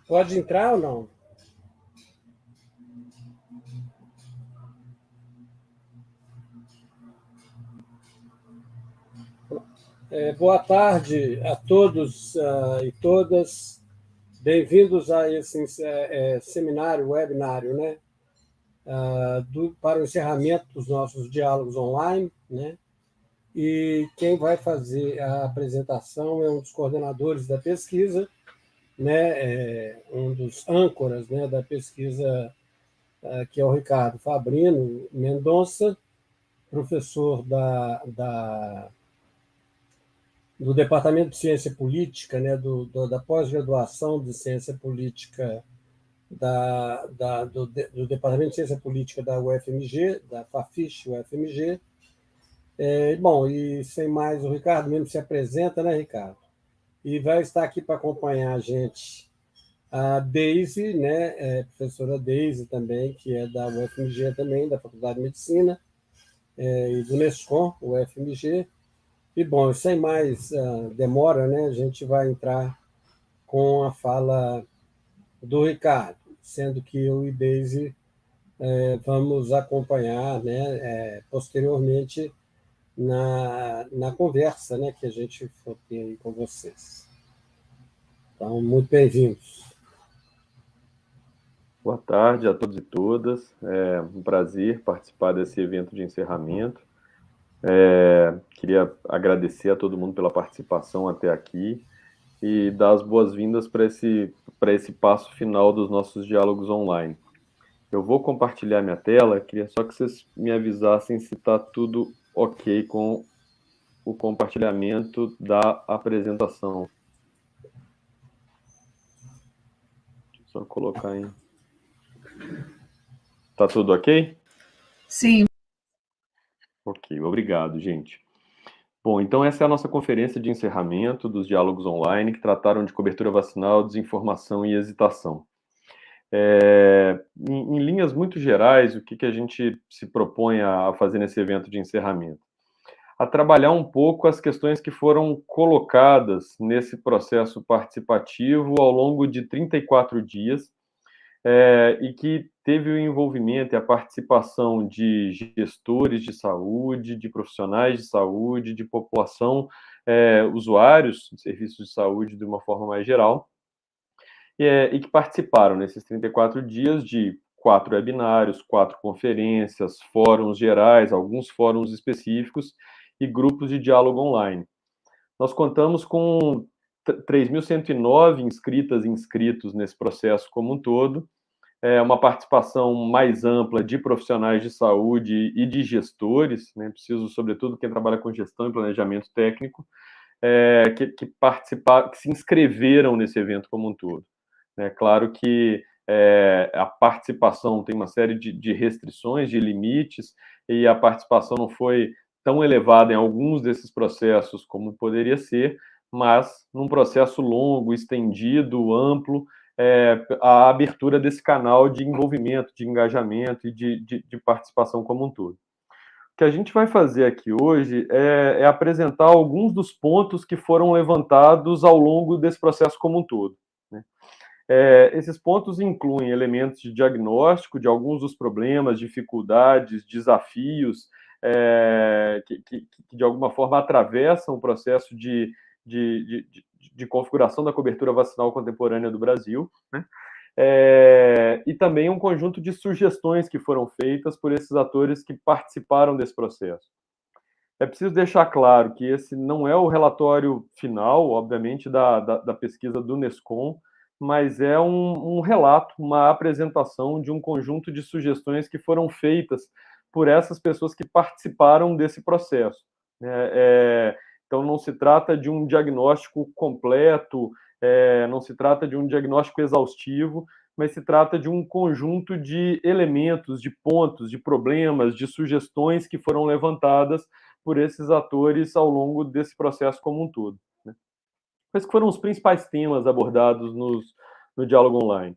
Pode entrar ou não? Boa tarde a todos e todas. Bem-vindos a esse seminário, webinário, né? Para o encerramento dos nossos diálogos online, né? E quem vai fazer a apresentação é um dos coordenadores da pesquisa, né? Um dos âncoras, né, da pesquisa, que é o Ricardo Fabrino Mendonça, professor do Departamento de Ciência Política, né, da pós-graduação de Ciência Política do Departamento de Ciência Política da UFMG, da Fafiche UFMG. Bom, e sem mais, o Ricardo mesmo se apresenta, né, Ricardo? E vai estar aqui para acompanhar a gente a Deise, né, professora Deise também, que é da UFMG também, da Faculdade de Medicina, e do Nescom, UFMG. E, bom, sem mais demora, né, a gente vai entrar com a fala do Ricardo, sendo que eu e Deise vamos acompanhar, né, posteriormente na conversa, né, que a gente for ter aí com vocês. Então, muito bem-vindos. Boa tarde a todos e todas. É um prazer participar desse evento de encerramento. Queria agradecer a todo mundo pela participação até aqui e dar as boas-vindas para esse passo final dos nossos diálogos online. Eu vou compartilhar minha tela, queria só que vocês me avisassem se está tudo ok com o compartilhamento da apresentação. Deixa eu só colocar em... Tá tudo ok? Sim. Ok, obrigado, gente. Bom, então essa é a nossa conferência de encerramento dos diálogos online que trataram de cobertura vacinal, desinformação e hesitação. Em linhas muito gerais, o que a gente se propõe a fazer nesse evento de encerramento? A trabalhar um pouco as questões que foram colocadas nesse processo participativo ao longo de 34 dias, e que teve o envolvimento e a participação de gestores de saúde, de profissionais de saúde, de população, usuários de serviços de saúde de uma forma mais geral, e que participaram nesses 34 dias de 4 webinários, 4 conferências, fóruns gerais, alguns fóruns específicos e grupos de diálogo online. Nós contamos com 3.109 inscritas e inscritos nesse processo como um todo, uma participação mais ampla de profissionais de saúde e de gestores, né? Preciso, sobretudo, quem trabalha com gestão e planejamento técnico, que participaram, que se inscreveram nesse evento como um todo. É claro que a participação tem uma série de restrições, de limites, e a participação não foi tão elevada em alguns desses processos como poderia ser, mas num processo longo, estendido, amplo, a abertura desse canal de envolvimento, de engajamento e de participação como um todo. O que a gente vai fazer aqui hoje é apresentar alguns dos pontos que foram levantados ao longo desse processo como um todo, né? Esses pontos incluem elementos de diagnóstico de alguns dos problemas, dificuldades, desafios, que de alguma forma atravessam o processo de configuração da cobertura vacinal contemporânea do Brasil, né? E também um conjunto de sugestões que foram feitas por esses atores que participaram desse processo. É preciso deixar claro que esse não é o relatório final, obviamente, da pesquisa do Nescom, mas é um relato, uma apresentação de um conjunto de sugestões que foram feitas por essas pessoas que participaram desse processo. Então, não se trata de um diagnóstico completo, não se trata de um diagnóstico exaustivo, mas se trata de um conjunto de elementos, de pontos, de problemas, de sugestões que foram levantadas por esses atores ao longo desse processo como um todo, né? Quais foram os principais temas abordados no diálogo online?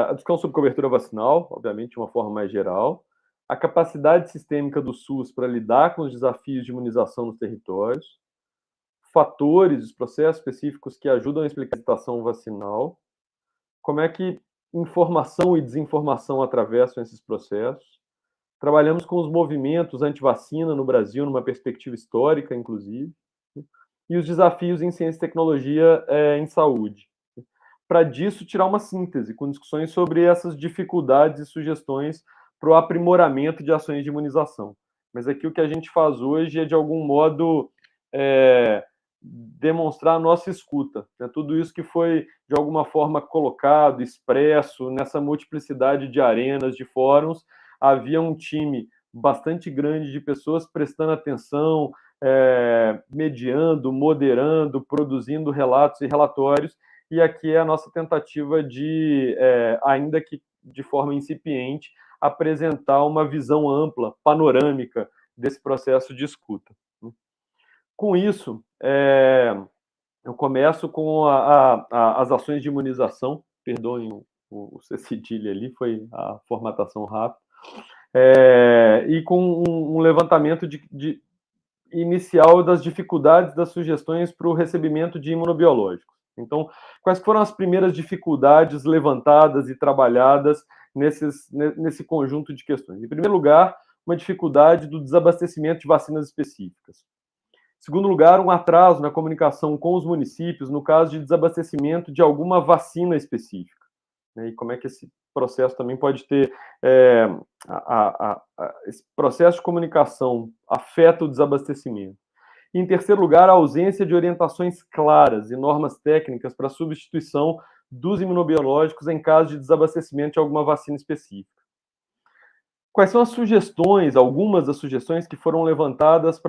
A discussão sobre cobertura vacinal, obviamente, de uma forma mais geral, a capacidade sistêmica do SUS para lidar com os desafios de imunização nos territórios, fatores, os processos específicos que ajudam a explicar a situação vacinal, como é que informação e desinformação atravessam esses processos. Trabalhamos com os movimentos anti-vacina no Brasil, numa perspectiva histórica, inclusive, e os desafios em ciência e tecnologia em saúde. Para disso, tirar uma síntese, com discussões sobre essas dificuldades e sugestões para o aprimoramento de ações de imunização. Mas aqui o que a gente faz hoje é, de algum modo, demonstrar a nossa escuta. Né? Tudo isso que foi, de alguma forma, colocado, expresso, nessa multiplicidade de arenas, de fóruns, havia um time bastante grande de pessoas prestando atenção, mediando, moderando, produzindo relatos e relatórios, e aqui é a nossa tentativa de, ainda que de forma incipiente, apresentar uma visão ampla, panorâmica desse processo de escuta. Com isso, eu começo com as ações de imunização, perdoem o cedilha ali, foi a formatação rápida, e com um levantamento inicial das dificuldades das sugestões para o recebimento de imunobiológicos. Então, quais foram as primeiras dificuldades levantadas e trabalhadas nesse conjunto de questões? Em primeiro lugar, uma dificuldade do desabastecimento de vacinas específicas. Em segundo lugar, um atraso na comunicação com os municípios no caso de desabastecimento de alguma vacina específica. E como é que esse processo também pode ter... esse processo de comunicação afeta o desabastecimento. E, em terceiro lugar, a ausência de orientações claras e normas técnicas para a substituição dos imunobiológicos em caso de desabastecimento de alguma vacina específica. Quais são as sugestões, algumas das sugestões que foram levantadas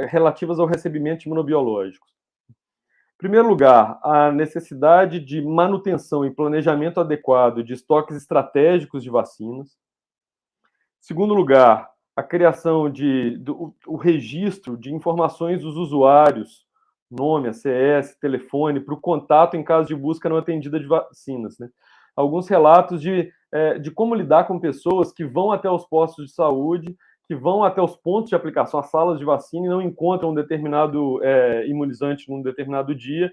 relativas ao recebimento de imunobiológicos? Em primeiro lugar, a necessidade de manutenção e planejamento adequado de estoques estratégicos de vacinas. Em segundo lugar, a criação o registro de informações dos usuários, nome, ACS, telefone, para o contato em caso de busca não atendida de vacinas. Né? Alguns relatos de como lidar com pessoas que vão até os postos de saúde, que vão até os pontos de aplicação, as salas de vacina, e não encontram um determinado imunizante num determinado dia,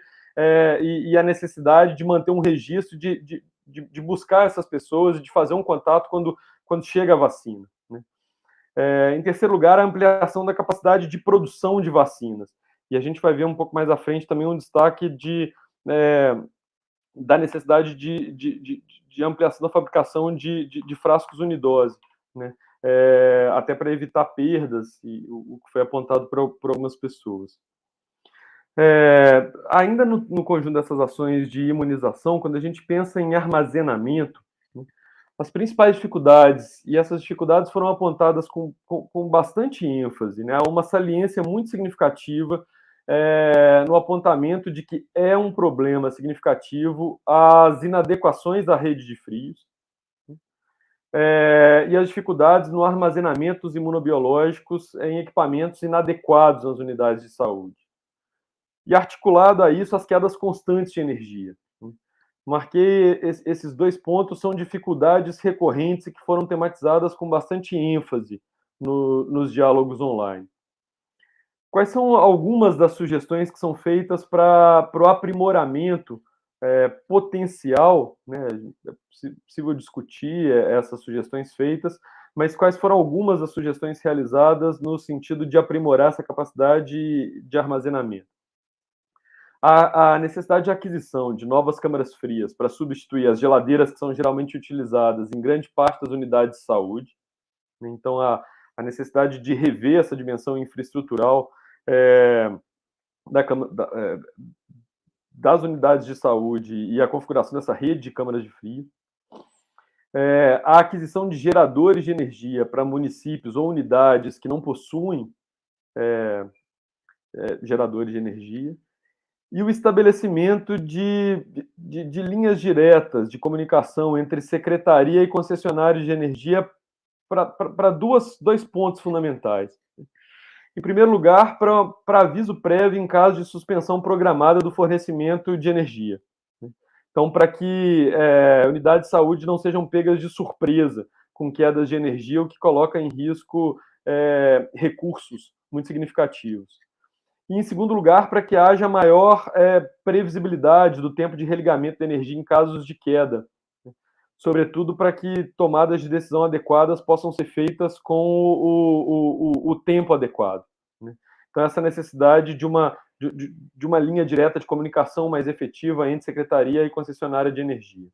e a necessidade de manter um registro, de buscar essas pessoas e de fazer um contato quando chega a vacina. Né? Em terceiro lugar, a ampliação da capacidade de produção de vacinas. E a gente vai ver um pouco mais à frente também um destaque da necessidade de ampliação da fabricação de frascos unidose, né? Até para evitar perdas, o que foi apontado por algumas pessoas. Ainda no conjunto dessas ações de imunização, quando a gente pensa em armazenamento, né, as principais dificuldades, e essas dificuldades foram apontadas com bastante ênfase, né, há uma saliência muito significativa no apontamento de que é um problema significativo as inadequações da rede de frios, e as dificuldades no armazenamento dos imunobiológicos em equipamentos inadequados nas unidades de saúde. E articulado a isso, as quedas constantes de energia. Marquei esses dois pontos, são dificuldades recorrentes e que foram tematizadas com bastante ênfase nos diálogos online. Quais são algumas das sugestões que são feitas para o aprimoramento potencial, né? É possível discutir essas sugestões feitas, mas quais foram algumas das sugestões realizadas no sentido de aprimorar essa capacidade de armazenamento? A necessidade de aquisição de novas câmaras frias para substituir as geladeiras que são geralmente utilizadas em grande parte das unidades de saúde. Então, a necessidade de rever essa dimensão infraestrutural das unidades de saúde e a configuração dessa rede de câmaras de frio. A aquisição de geradores de energia para municípios ou unidades que não possuem geradores de energia. E o estabelecimento de linhas diretas de comunicação entre secretaria e concessionários de energia para dois pontos fundamentais. Em primeiro lugar, para aviso prévio em caso de suspensão programada do fornecimento de energia. Então, para que unidades de saúde não sejam pegas de surpresa com quedas de energia, o que coloca em risco recursos muito significativos. E, em segundo lugar, para que haja maior previsibilidade do tempo de religamento da energia em casos de queda, sobretudo para que tomadas de decisão adequadas possam ser feitas com o tempo adequado, né? Então, essa necessidade de uma linha direta de comunicação mais efetiva entre secretaria e concessionária de energia.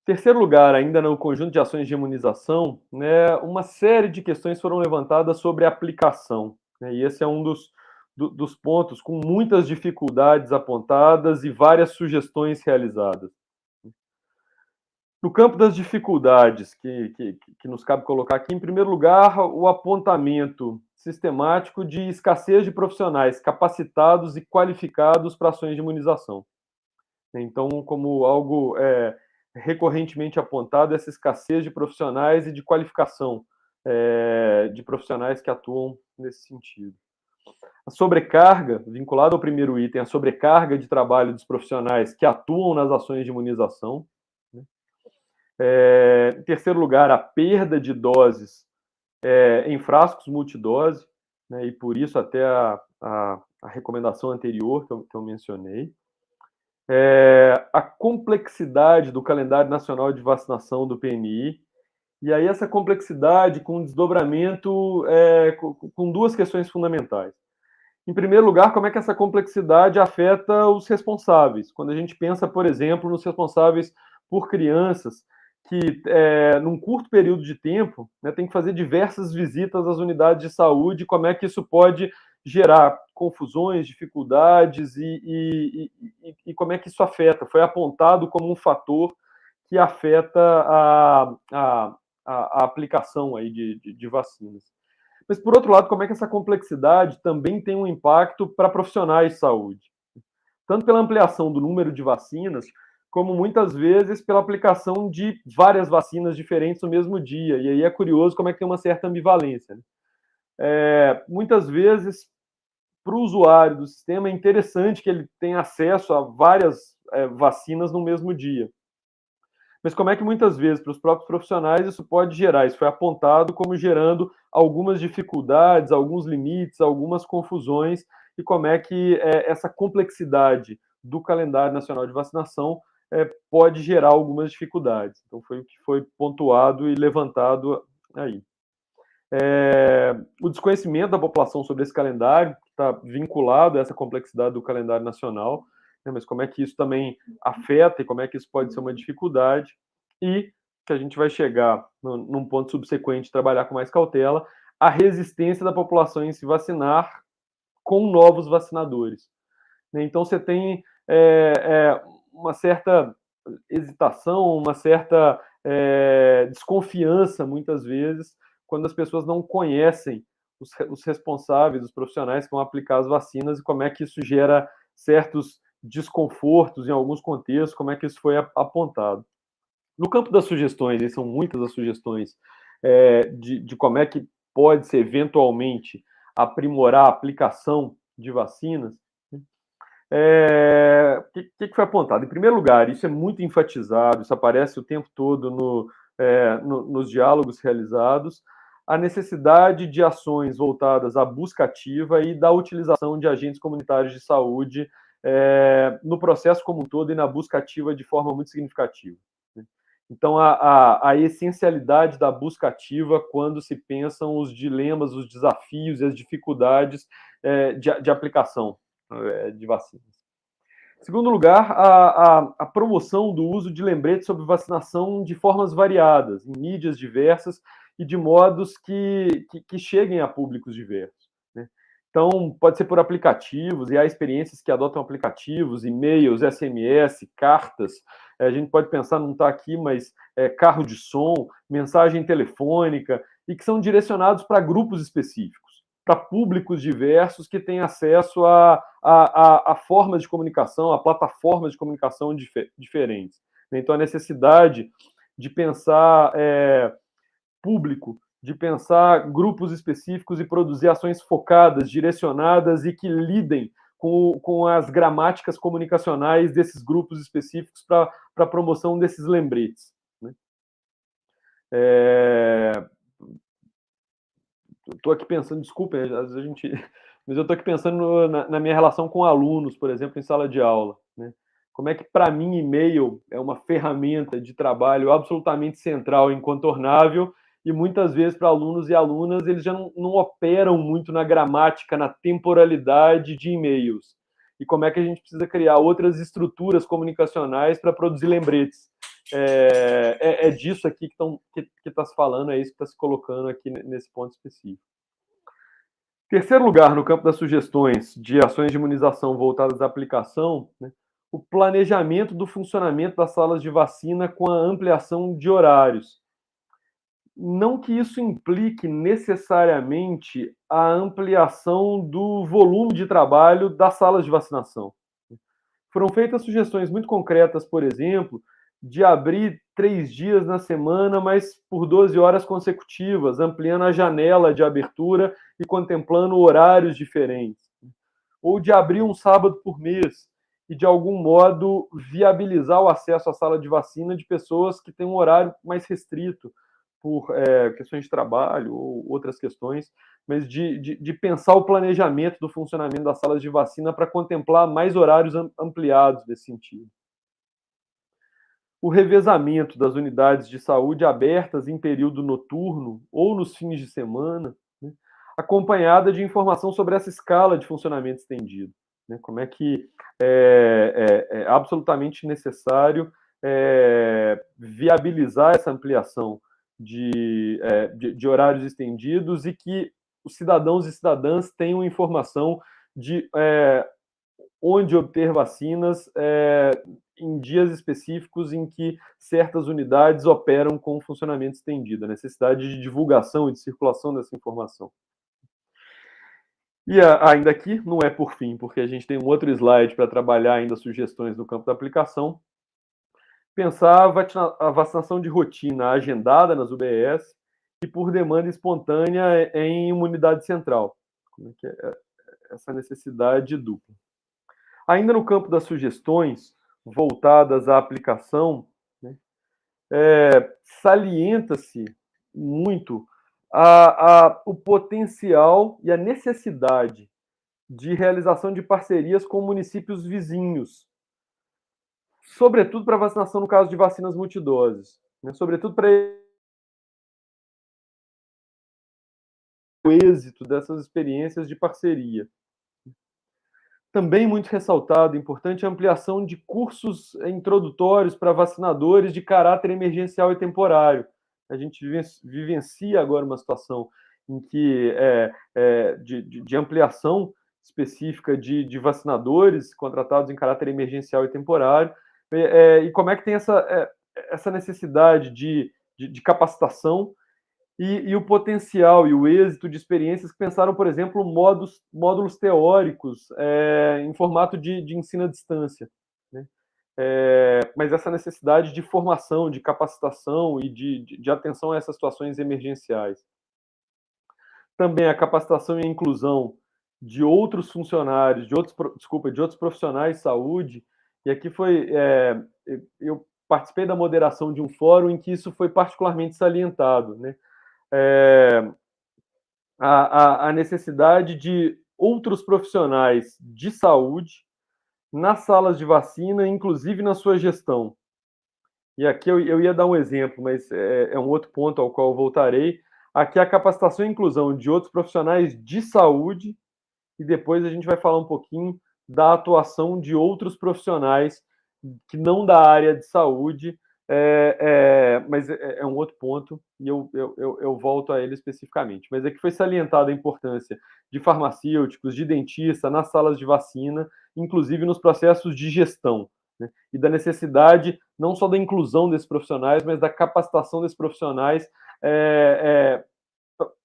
Em terceiro lugar, ainda no conjunto de ações de imunização, né, uma série de questões foram levantadas sobre a aplicação, né, e esse é um dos pontos com muitas dificuldades apontadas e várias sugestões realizadas. No campo das dificuldades que nos cabe colocar aqui, em primeiro lugar, o apontamento sistemático de escassez de profissionais capacitados e qualificados para ações de imunização. Então, como algo recorrentemente apontado, essa escassez de profissionais e de qualificação de profissionais que atuam nesse sentido. A sobrecarga, vinculada ao primeiro item, a sobrecarga de trabalho dos profissionais que atuam nas ações de imunização. Em terceiro lugar, a perda de doses em frascos multidose, né, e por isso até a recomendação anterior que eu mencionei. A complexidade do calendário nacional de vacinação do PNI, e aí essa complexidade com desdobramento com duas questões fundamentais. Em primeiro lugar, como é que essa complexidade afeta os responsáveis? Quando a gente pensa, por exemplo, nos responsáveis por crianças, que num curto período de tempo, né, tem que fazer diversas visitas às unidades de saúde, como é que isso pode gerar confusões, dificuldades e como é que isso afeta? Foi apontado como um fator que afeta a aplicação aí de vacinas. Mas, por outro lado, como é que essa complexidade também tem um impacto para profissionais de saúde? Tanto pela ampliação do número de vacinas, como muitas vezes pela aplicação de várias vacinas diferentes no mesmo dia. E aí é curioso como é que tem uma certa ambivalência, né? Muitas vezes, para o usuário do sistema, é interessante que ele tenha acesso a várias vacinas no mesmo dia. Mas como é que muitas vezes, para os próprios profissionais, isso pode gerar? Isso foi apontado como gerando algumas dificuldades, alguns limites, algumas confusões, e como é que essa complexidade do calendário nacional de vacinação pode gerar algumas dificuldades. Então, foi o que foi pontuado e levantado aí. O desconhecimento da população sobre esse calendário está vinculado a essa complexidade do calendário nacional, né, mas como é que isso também afeta e como é que isso pode ser uma dificuldade, e que a gente vai chegar num ponto subsequente, trabalhar com mais cautela, a resistência da população em se vacinar com novos vacinadores. Então, você tem uma certa hesitação, uma certa desconfiança, muitas vezes, quando as pessoas não conhecem os responsáveis, os profissionais que vão aplicar as vacinas e como é que isso gera certos desconfortos em alguns contextos, como é que isso foi apontado. No campo das sugestões, e são muitas as sugestões de como é que pode-se eventualmente aprimorar a aplicação de vacinas, o que foi apontado? Em primeiro lugar, isso é muito enfatizado, isso aparece o tempo todo nos diálogos realizados, a necessidade de ações voltadas à busca ativa e da utilização de agentes comunitários de saúde no processo como um todo e na busca ativa de forma muito significativa. Então, a essencialidade da busca ativa quando se pensam os dilemas, os desafios e as dificuldades de aplicação de vacinas. Em segundo lugar, a promoção do uso de lembretes sobre vacinação de formas variadas, em mídias diversas e de modos que cheguem a públicos diversos, né? Então, pode ser por aplicativos, e há experiências que adotam aplicativos, e-mails, SMS, cartas. A gente pode pensar, não está aqui, mas carro de som, mensagem telefônica, e que são direcionados para grupos específicos, para públicos diversos que têm acesso a formas de comunicação, a plataformas de comunicação diferentes. Então, a necessidade de pensar público, de pensar grupos específicos e produzir ações focadas, direcionadas e que lidem com as gramáticas comunicacionais desses grupos específicos para a promoção desses lembretes, né? Estou aqui pensando, desculpem, às vezes a gente mas eu estou aqui pensando na minha relação com alunos, por exemplo, em sala de aula, né? Como é que, para mim, e-mail é uma ferramenta de trabalho absolutamente central e incontornável, e muitas vezes para alunos e alunas eles já não operam muito na gramática, na temporalidade de e-mails. E como é que a gente precisa criar outras estruturas comunicacionais para produzir lembretes. É disso aqui que está se falando, é isso que está se colocando aqui nesse ponto específico. Terceiro lugar, no campo das sugestões de ações de imunização voltadas à aplicação, né, o planejamento do funcionamento das salas de vacina com a ampliação de horários. Não que isso implique necessariamente a ampliação do volume de trabalho das salas de vacinação. Foram feitas sugestões muito concretas, por exemplo, de abrir 3 dias na semana, mas por 12 horas consecutivas, ampliando a janela de abertura e contemplando horários diferentes. Ou de abrir um sábado por mês e, de algum modo, viabilizar o acesso à sala de vacina de pessoas que têm um horário mais restrito por questões de trabalho ou outras questões, mas de pensar o planejamento do funcionamento das salas de vacina para contemplar mais horários ampliados nesse sentido. O revezamento das unidades de saúde abertas em período noturno ou nos fins de semana, né, acompanhada de informação sobre essa escala de funcionamento estendido. Né, como é que é absolutamente necessário viabilizar essa ampliação de horários estendidos e que os cidadãos e cidadãs tenham informação de onde obter vacinas em dias específicos em que certas unidades operam com funcionamento estendido, a necessidade de divulgação e de circulação dessa informação. E ainda aqui, não é por fim, porque a gente tem um outro slide para trabalhar ainda sugestões no campo da aplicação, pensar a vacinação de rotina agendada nas UBS e por demanda espontânea em imunidade central. Como é que é essa necessidade dupla? Ainda no campo das sugestões voltadas à aplicação, né, salienta-se muito o potencial e a necessidade de realização de parcerias com municípios vizinhos, sobretudo para vacinação no caso de vacinas multidoses, né, sobretudo para o êxito dessas experiências de parceria. Também muito ressaltado, importante a ampliação de cursos introdutórios para vacinadores de caráter emergencial e temporário. A gente vivencia agora uma situação em que de ampliação específica de vacinadores contratados em caráter emergencial e temporário, e como é que tem essa necessidade de capacitação e o potencial e o êxito de experiências que pensaram, por exemplo, módulos teóricos em formato de ensino à distância. Né? Mas essa necessidade de formação, de capacitação e de atenção a essas situações emergenciais. Também a capacitação e a inclusão de outros funcionários, de outros profissionais de saúde, e aqui eu participei da moderação de um fórum em que isso foi particularmente salientado, né? A necessidade de outros profissionais de saúde nas salas de vacina, inclusive na sua gestão. E aqui eu ia dar um exemplo, mas é um outro ponto ao qual eu voltarei. Aqui a capacitação e inclusão de outros profissionais de saúde, e depois a gente vai falar um pouquinho da atuação de outros profissionais que não da área de saúde, mas é um outro ponto e eu volto a ele especificamente. Mas aqui foi salientada a importância de farmacêuticos, de dentista nas salas de vacina, inclusive nos processos de gestão, né? E da necessidade não só da inclusão desses profissionais, mas da capacitação desses profissionais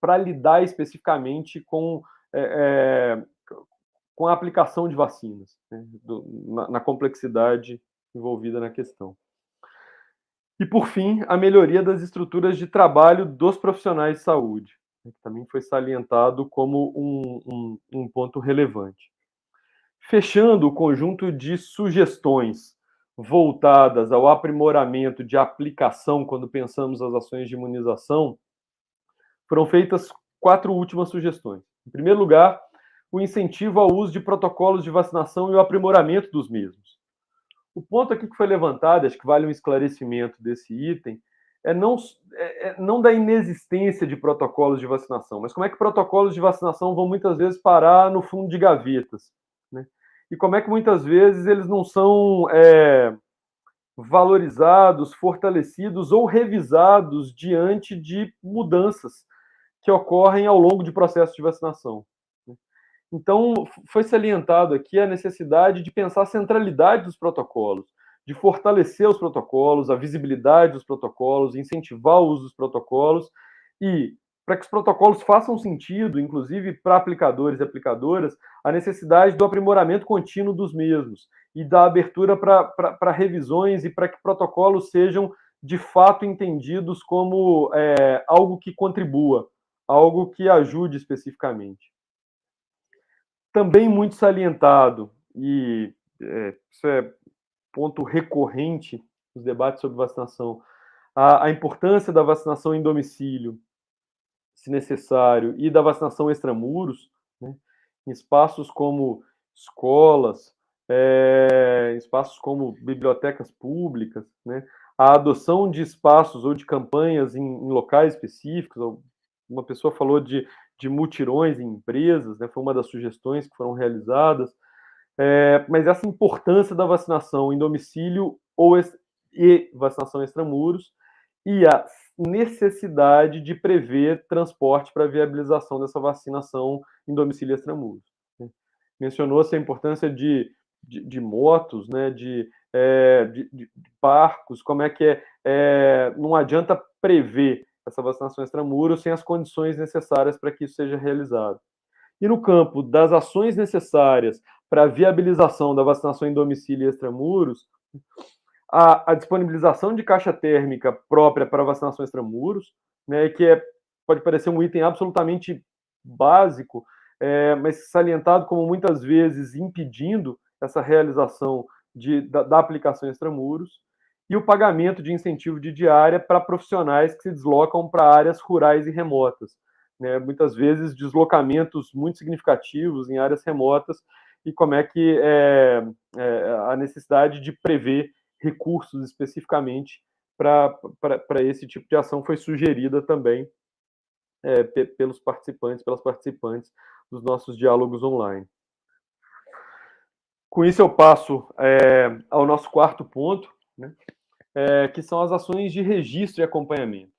para lidar especificamente com a aplicação de vacinas, né? na complexidade envolvida na questão. E, por fim, a melhoria das estruturas de trabalho dos profissionais de saúde, que também foi salientado como um ponto relevante. Fechando o conjunto de sugestões voltadas ao aprimoramento de aplicação quando pensamos as ações de imunização, foram feitas 4 últimas sugestões. Em primeiro lugar, o incentivo ao uso de protocolos de vacinação e o aprimoramento dos mesmos. O ponto aqui que foi levantado, acho que vale um esclarecimento desse item, não da inexistência de protocolos de vacinação, mas como é que protocolos de vacinação vão muitas vezes parar no fundo de gavetas, né? E como é que muitas vezes eles não são valorizados, fortalecidos ou revisados diante de mudanças que ocorrem ao longo de processos de vacinação. Então, foi salientado aqui a necessidade de pensar a centralidade dos protocolos, de fortalecer os protocolos, a visibilidade dos protocolos, incentivar o uso dos protocolos e, para que os protocolos façam sentido, inclusive para aplicadores e aplicadoras, a necessidade do aprimoramento contínuo dos mesmos e da abertura para revisões e para que protocolos sejam, de fato, entendidos como algo que contribua, algo que ajude especificamente. Também muito salientado, e isso é ponto recorrente nos debates sobre vacinação, a importância da vacinação em domicílio, se necessário, e da vacinação extramuros, né, em espaços como escolas, espaços como bibliotecas públicas, né, a adoção de espaços ou de campanhas em locais específicos. Uma pessoa falou de mutirões em empresas, né, foi uma das sugestões que foram realizadas, mas essa importância da vacinação em domicílio e vacinação extramuros e a necessidade de prever transporte para a viabilização dessa vacinação em domicílio e extramuros. Mencionou-se a importância de motos, né, de barcos, como é que não adianta prever essa vacinação extramuros sem as condições necessárias para que isso seja realizado. E no campo das ações necessárias para a viabilização da vacinação em domicílio e extramuros, a disponibilização de caixa térmica própria para vacinação extramuros, né, que pode parecer um item absolutamente básico, mas salientado como muitas vezes impedindo essa realização da aplicação extramuros, e o pagamento de incentivo de diária para profissionais que se deslocam para áreas rurais e remotas, né, muitas vezes deslocamentos muito significativos em áreas remotas, e como é que a necessidade de prever recursos especificamente para esse tipo de ação foi sugerida também pelas participantes dos nossos diálogos online. Com isso, eu passo ao nosso quarto ponto, né, que são as ações de registro e acompanhamento.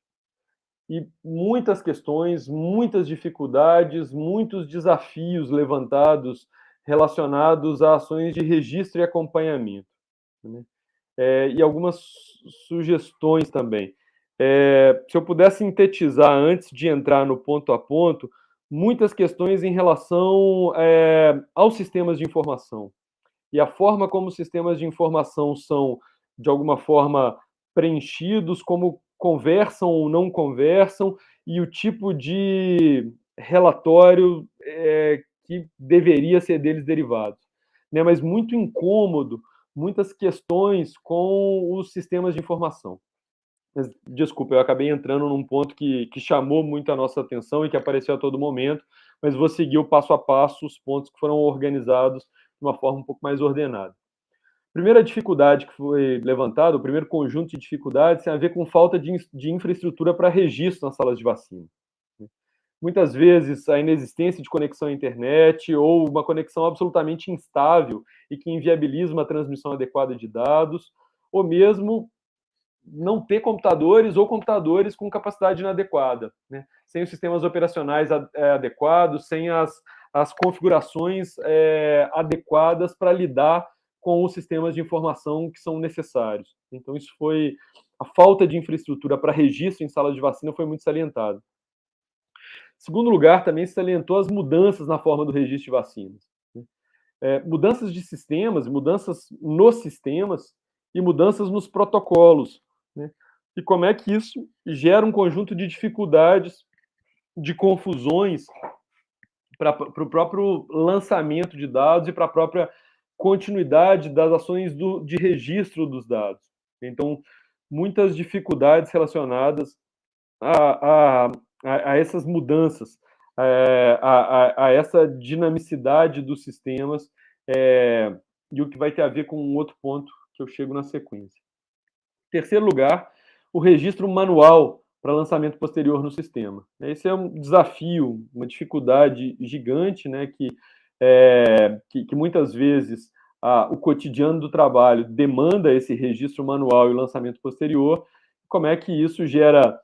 E muitas questões, muitas dificuldades, muitos desafios levantados relacionados a ações de registro e acompanhamento, né? E algumas sugestões também. Se eu puder sintetizar antes de entrar no ponto a ponto, muitas questões em relação aos sistemas de informação e a forma como os sistemas de informação são, de alguma forma, preenchidos, como conversam ou não conversam, e o tipo de relatório que deveria ser deles derivado, né? Mas muito incômodo, muitas questões com os sistemas de informação. Mas, desculpa, eu acabei entrando num ponto que chamou muito a nossa atenção e que apareceu a todo momento, mas vou seguir o passo a passo, os pontos que foram organizados de uma forma um pouco mais ordenada. Primeira dificuldade que foi levantada, o primeiro conjunto de dificuldades, tem a ver com falta de infraestrutura para registro nas salas de vacina. Muitas vezes, a inexistência de conexão à internet ou uma conexão absolutamente instável e que inviabiliza uma transmissão adequada de dados, ou mesmo não ter computadores ou computadores com capacidade inadequada, né? Sem os sistemas operacionais adequados, sem as configurações adequadas para lidar com os sistemas de informação que são necessários. Então, a falta de infraestrutura para registro em salas de vacina foi muito salientada. Em segundo lugar, também se salientou as mudanças na forma do registro de vacinas, né? Mudanças de sistemas, mudanças nos sistemas e mudanças nos protocolos, né? E como é que isso gera um conjunto de dificuldades, de confusões para o próprio lançamento de dados e para a própria continuidade das ações de registro dos dados. Então, muitas dificuldades relacionadas a essas mudanças, a essa dinamicidade dos sistemas, e o que vai ter a ver com um outro ponto que eu chego na sequência. Em terceiro lugar, o registro manual para lançamento posterior no sistema. Esse é um desafio, uma dificuldade gigante, né, que muitas vezes o cotidiano do trabalho demanda esse registro manual e lançamento posterior. Como é que isso gera,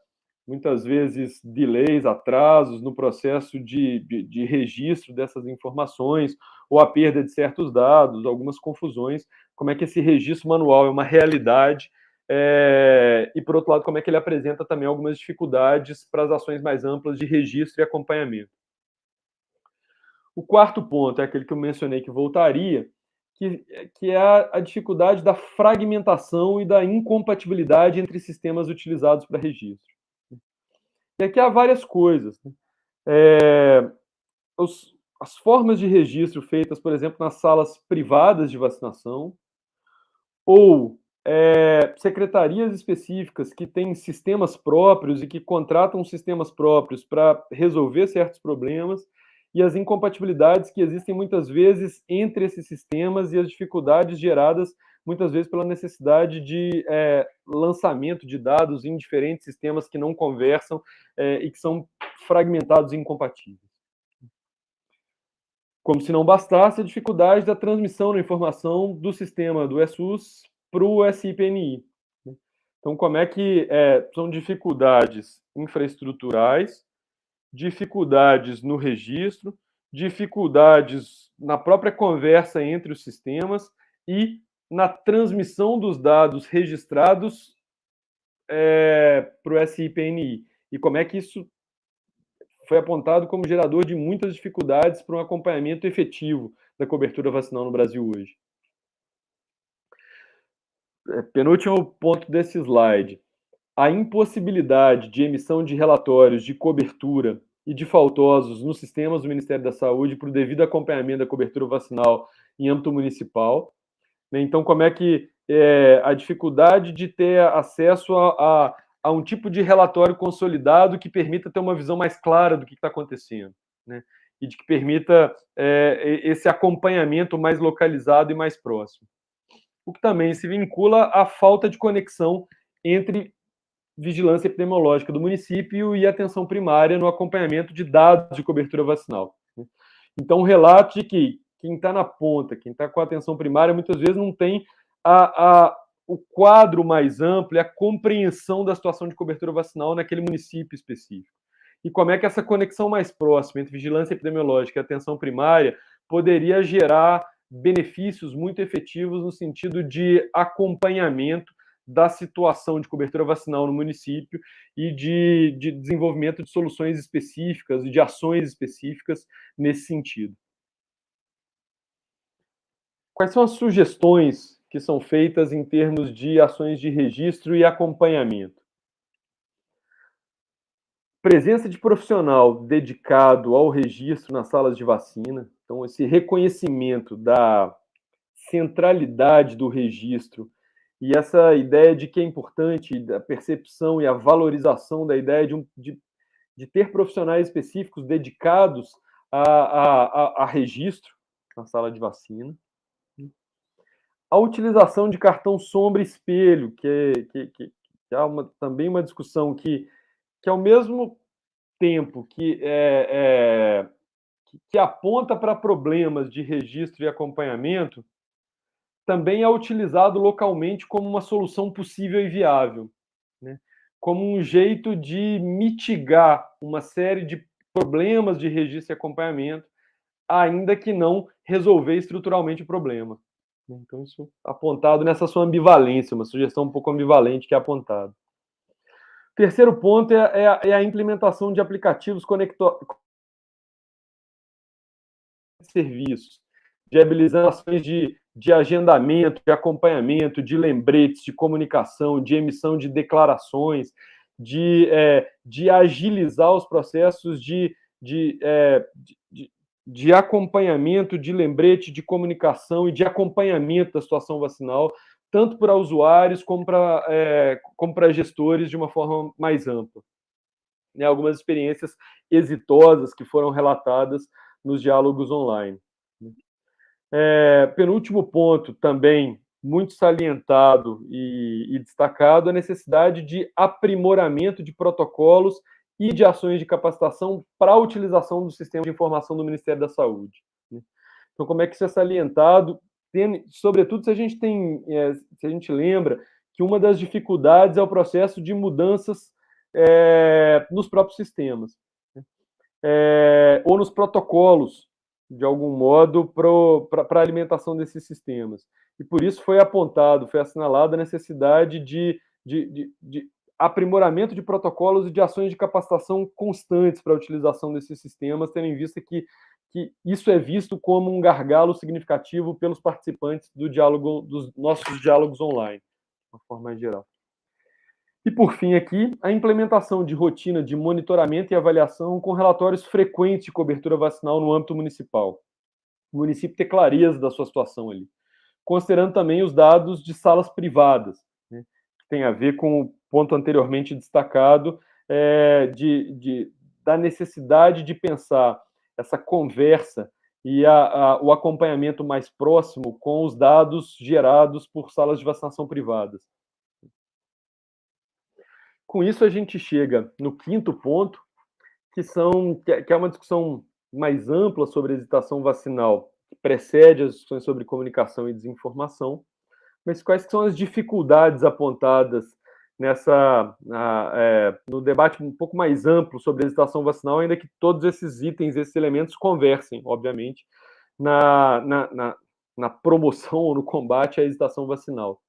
muitas vezes, delays, atrasos no processo de registro dessas informações, ou a perda de certos dados, algumas confusões. Como é que esse registro manual é uma realidade, e, por outro lado, como é que ele apresenta também algumas dificuldades para as ações mais amplas de registro e acompanhamento. O quarto ponto é aquele que eu mencionei que voltaria, que é a dificuldade da fragmentação e da incompatibilidade entre sistemas utilizados para registro. E aqui há várias coisas, né? As formas de registro feitas, por exemplo, nas salas privadas de vacinação, ou secretarias específicas que têm sistemas próprios e que contratam sistemas próprios para resolver certos problemas, e as incompatibilidades que existem muitas vezes entre esses sistemas e as dificuldades geradas muitas vezes pela necessidade de lançamento de dados em diferentes sistemas que não conversam e que são fragmentados e incompatíveis. Como se não bastasse a dificuldade da transmissão da informação do sistema do ESUS para o SIPNI. Então, como é que são dificuldades infraestruturais, dificuldades no registro, dificuldades na própria conversa entre os sistemas e na transmissão dos dados registrados para o SIPNI. E como é que isso foi apontado como gerador de muitas dificuldades para um acompanhamento efetivo da cobertura vacinal no Brasil hoje. Penúltimo ponto desse slide. A impossibilidade de emissão de relatórios de cobertura e de faltosos nos sistemas do Ministério da Saúde para o devido acompanhamento da cobertura vacinal em âmbito municipal. Então, como é que a dificuldade de ter acesso a um tipo de relatório consolidado que permita ter uma visão mais clara do que está acontecendo, né? E de que permita esse acompanhamento mais localizado e mais próximo. O que também se vincula à falta de conexão entre vigilância epidemiológica do município e atenção primária no acompanhamento de dados de cobertura vacinal. Então, o relato de que quem está na ponta, quem está com a atenção primária, muitas vezes não tem o quadro mais amplo e a compreensão da situação de cobertura vacinal naquele município específico. E como é que essa conexão mais próxima entre vigilância epidemiológica e atenção primária poderia gerar benefícios muito efetivos no sentido de acompanhamento da situação de cobertura vacinal no município e de desenvolvimento de soluções específicas e de ações específicas nesse sentido. Quais são as sugestões que são feitas em termos de ações de registro e acompanhamento? Presença de profissional dedicado ao registro nas salas de vacina. Então, esse reconhecimento da centralidade do registro e essa ideia de que é importante a percepção e a valorização da ideia de ter profissionais específicos dedicados a registro na sala de vacina. A utilização de cartão sombra espelho, que é também uma discussão que ao mesmo tempo que aponta para problemas de registro e acompanhamento, também é utilizado localmente como uma solução possível e viável, né? Como um jeito de mitigar uma série de problemas de registro e acompanhamento, ainda que não resolver estruturalmente o problema. Então, isso apontado nessa sua ambivalência, uma sugestão um pouco ambivalente que é apontado. Terceiro ponto é a implementação de aplicativos conectados de serviços, viabilizando ações de agendamento, de acompanhamento, de lembretes, de comunicação, de emissão de declarações, de agilizar os processos de acompanhamento, de lembrete, de comunicação e de acompanhamento da situação vacinal, tanto para usuários como para gestores de uma forma mais ampla. né, algumas experiências exitosas que foram relatadas nos diálogos online. Penúltimo ponto, também muito salientado e destacado, a necessidade de aprimoramento de protocolos e de ações de capacitação para a utilização do sistema de informação do Ministério da Saúde. Então, como é que isso é salientado? Sobretudo se a gente lembra que uma das dificuldades é o processo de mudanças nos próprios sistemas, ou nos protocolos, de algum modo, para a alimentação desses sistemas. E por isso foi assinalada a necessidade de aprimoramento de protocolos e de ações de capacitação constantes para a utilização desses sistemas, tendo em vista que isso é visto como um gargalo significativo pelos participantes dos nossos diálogos online, de uma forma mais geral. E, por fim, aqui, a implementação de rotina de monitoramento e avaliação com relatórios frequentes de cobertura vacinal no âmbito municipal. O município ter clareza da sua situação ali. Considerando também os dados de salas privadas, né, que tem a ver com o ponto anteriormente destacado da necessidade de pensar essa conversa e o acompanhamento mais próximo com os dados gerados por salas de vacinação privadas. Com isso, a gente chega no quinto ponto, que é uma discussão mais ampla sobre a hesitação vacinal, que precede as discussões sobre comunicação e desinformação, mas quais são as dificuldades apontadas no debate um pouco mais amplo sobre a hesitação vacinal, ainda que todos esses itens, esses elementos conversem, obviamente, na promoção ou no combate à hesitação vacinal.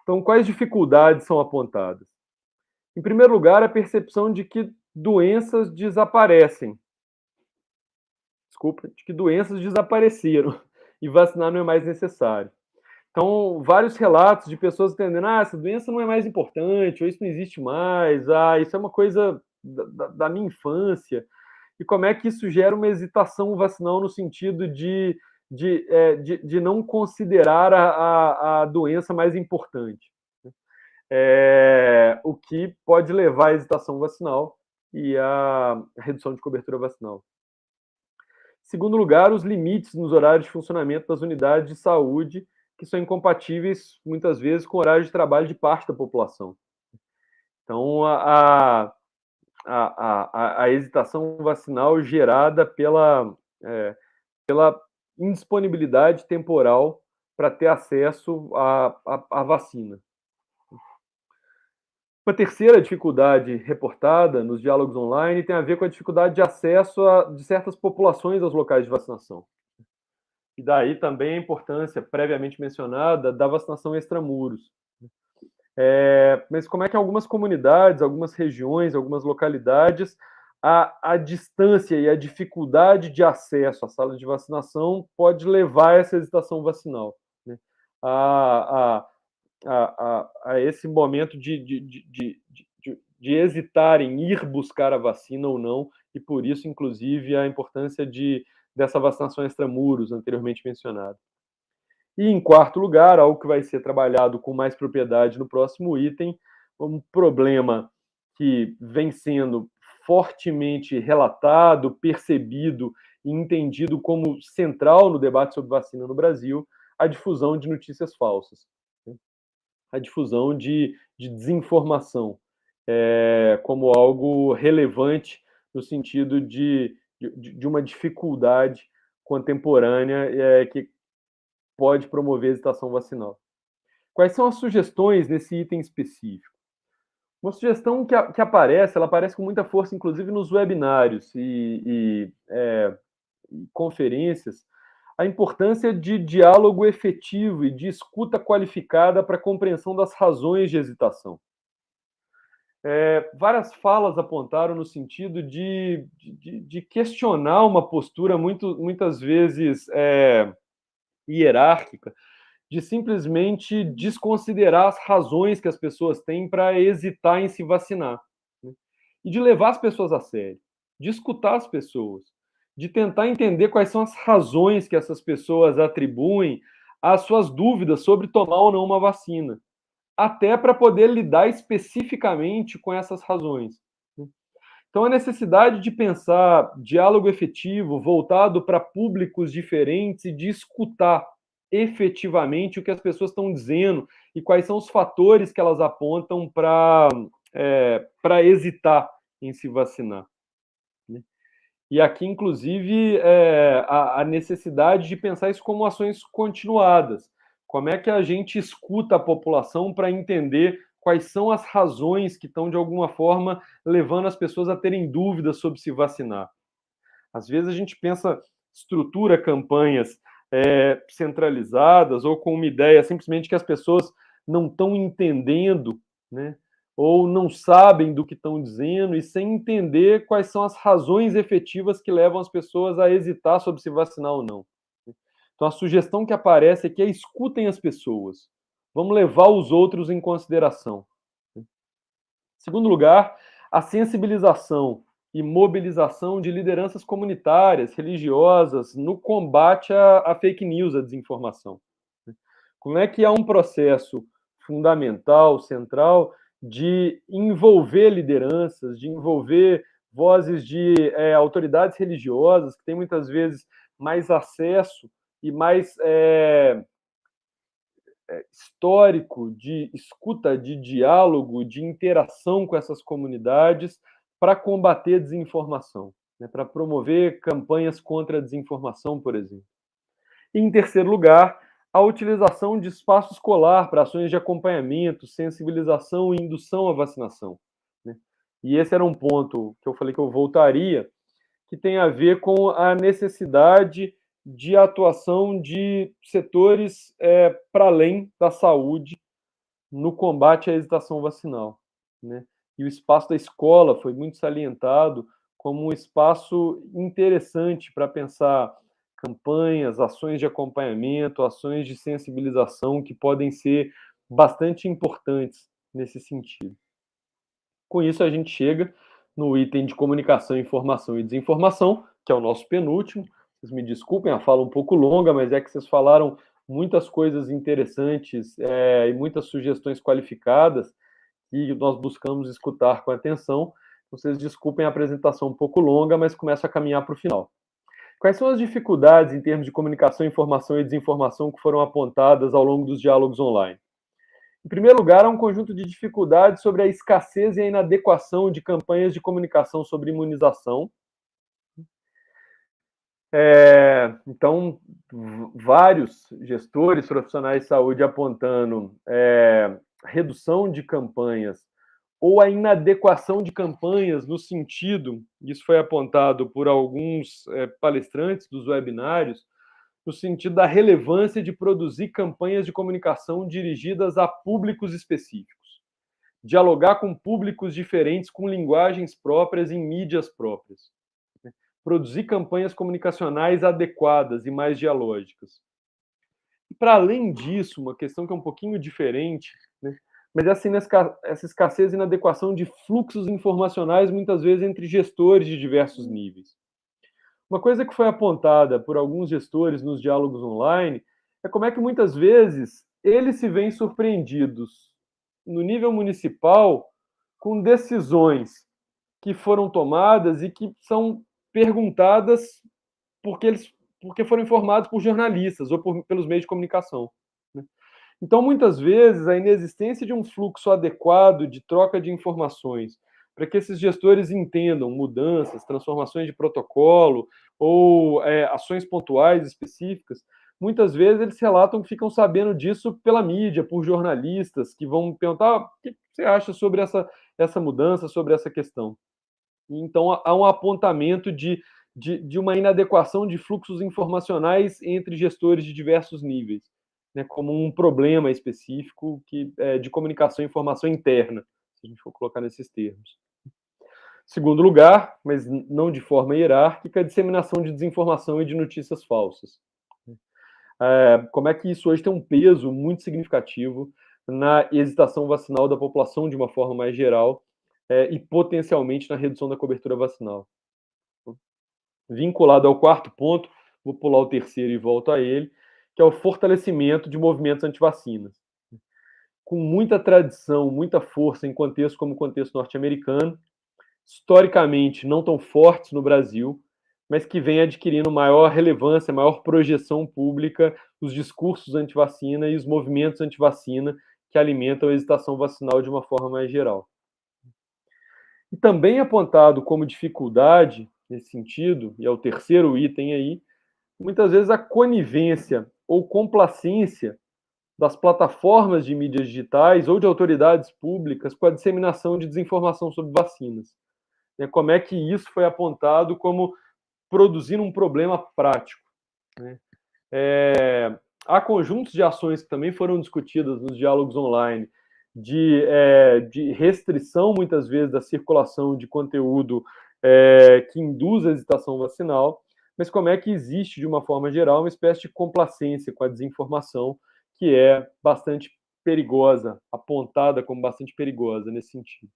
Então, quais dificuldades são apontadas? Em primeiro lugar, a percepção de que doenças desapareceram e vacinar não é mais necessário. Então, vários relatos de pessoas entendendo, essa doença não é mais importante, ou isso não existe mais, isso é uma coisa da minha infância. E como é que isso gera uma hesitação vacinal no sentido de não considerar a doença mais importante. O que pode levar à hesitação vacinal e à redução de cobertura vacinal. Em segundo lugar, os limites nos horários de funcionamento das unidades de saúde, que são incompatíveis, muitas vezes, com o horário de trabalho de parte da população. Então, a hesitação vacinal gerada pela indisponibilidade temporal para ter acesso à vacina. Uma terceira dificuldade reportada nos diálogos online tem a ver com a dificuldade de acesso de certas populações aos locais de vacinação. E daí também a importância, previamente mencionada, da vacinação extramuros. Mas como é que algumas comunidades, algumas regiões, algumas localidades, a distância e a dificuldade de acesso à sala de vacinação pode levar a essa hesitação vacinal, né? A esse momento de hesitar em ir buscar a vacina ou não, e por isso, inclusive, a importância dessa vacinação extramuros, anteriormente mencionada. E, em quarto lugar, algo que vai ser trabalhado com mais propriedade no próximo item, um problema que vem sendo fortemente relatado, percebido e entendido como central no debate sobre vacina no Brasil, a difusão de notícias falsas. A difusão de desinformação como algo relevante no sentido de uma dificuldade contemporânea que pode promover a hesitação vacinal. Quais são as sugestões nesse item específico? Uma sugestão que aparece, ela aparece com muita força, inclusive nos webinários e conferências, a importância de diálogo efetivo e de escuta qualificada para a compreensão das razões de hesitação. Várias falas apontaram no sentido de questionar uma postura muitas vezes hierárquica, de simplesmente desconsiderar as razões que as pessoas têm para hesitar em se vacinar, né? E de levar as pessoas a sério, de escutar as pessoas, de tentar entender quais são as razões que essas pessoas atribuem às suas dúvidas sobre tomar ou não uma vacina, até para poder lidar especificamente com essas razões. Então, a necessidade de pensar diálogo efetivo, voltado para públicos diferentes e de escutar efetivamente o que as pessoas estão dizendo e quais são os fatores que elas apontam para hesitar em se vacinar, né? E aqui, inclusive, a necessidade de pensar isso como ações continuadas. Como é que a gente escuta a população para entender quais são as razões que estão, de alguma forma, levando as pessoas a terem dúvidas sobre se vacinar? Às vezes a gente pensa, estrutura campanhas centralizadas ou com uma ideia simplesmente que as pessoas não estão entendendo, né? Ou não sabem do que estão dizendo e sem entender quais são as razões efetivas que levam as pessoas a hesitar sobre se vacinar ou não. Então, a sugestão que aparece aqui é escutem as pessoas. Vamos levar os outros em consideração. Em segundo lugar, a sensibilização e mobilização de lideranças comunitárias, religiosas, no combate à fake news, à desinformação. Como é que há um processo fundamental, central, de envolver lideranças, de envolver vozes de autoridades religiosas, que têm muitas vezes mais acesso e mais histórico de escuta, de diálogo, de interação com essas comunidades para combater a desinformação, né, para promover campanhas contra a desinformação, por exemplo. E, em terceiro lugar, a utilização de espaço escolar para ações de acompanhamento, sensibilização e indução à vacinação, né? E esse era um ponto que eu falei que eu voltaria, que tem a ver com a necessidade de atuação de setores para além da saúde no combate à hesitação vacinal, né? E o espaço da escola foi muito salientado como um espaço interessante para pensar campanhas, ações de acompanhamento, ações de sensibilização que podem ser bastante importantes nesse sentido. Com isso, a gente chega no item de comunicação, informação e desinformação, que é o nosso penúltimo. Vocês me desculpem, a fala um pouco longa, mas é que vocês falaram muitas coisas interessantes e muitas sugestões qualificadas que nós buscamos escutar com atenção. Vocês desculpem a apresentação um pouco longa, mas começo a caminhar para o final. Quais são as dificuldades em termos de comunicação, informação e desinformação que foram apontadas ao longo dos diálogos online? Em primeiro lugar, há um conjunto de dificuldades sobre a escassez e a inadequação de campanhas de comunicação sobre imunização. Então, vários gestores profissionais de saúde apontando redução de campanhas ou a inadequação de campanhas no sentido, isso foi apontado por alguns palestrantes dos webinários, no sentido da relevância de produzir campanhas de comunicação dirigidas a públicos específicos, dialogar com públicos diferentes, com linguagens próprias, em mídias próprias, né? Produzir campanhas comunicacionais adequadas e mais dialógicas. E, para além disso, uma questão que é um pouquinho diferente, né? Mas essa escassez e inadequação de fluxos informacionais, muitas vezes, entre gestores de diversos níveis. Uma coisa que foi apontada por alguns gestores nos diálogos online é como é que muitas vezes eles se veem surpreendidos no nível municipal com decisões que foram tomadas e que são perguntadas porque foram informados por jornalistas ou pelos meios de comunicação, né? Então, muitas vezes, a inexistência de um fluxo adequado de troca de informações para que esses gestores entendam mudanças, transformações de protocolo ou ações pontuais específicas, muitas vezes eles relatam que ficam sabendo disso pela mídia, por jornalistas, que vão perguntar o que você acha sobre essa mudança, sobre essa questão. Então, há um apontamento de uma inadequação de fluxos informacionais entre gestores de diversos níveis, né, como um problema específico de comunicação e informação interna, se a gente for colocar nesses termos. Segundo lugar, mas não de forma hierárquica, a disseminação de desinformação e de notícias falsas. Como é que isso hoje tem um peso muito significativo na hesitação vacinal da população de uma forma mais geral e potencialmente na redução da cobertura vacinal. Vinculado ao quarto ponto, vou pular o terceiro e volto a ele, que é o fortalecimento de movimentos antivacinas. Com muita tradição, muita força em contextos como o contexto norte-americano, historicamente não tão fortes no Brasil, mas que vêm adquirindo maior relevância, maior projeção pública, os discursos anti-vacina e os movimentos anti-vacina que alimentam a hesitação vacinal de uma forma mais geral. E também apontado como dificuldade, nesse sentido, e é o terceiro item aí, muitas vezes a conivência ou complacência das plataformas de mídias digitais ou de autoridades públicas com a disseminação de desinformação sobre vacinas. Como é que isso foi apontado como produzindo um problema prático. Há conjuntos de ações que também foram discutidas nos diálogos online, de restrição, muitas vezes, da circulação de conteúdo que induz a hesitação vacinal, mas como é que existe, de uma forma geral, uma espécie de complacência com a desinformação, que é bastante perigosa, apontada como bastante perigosa nesse sentido.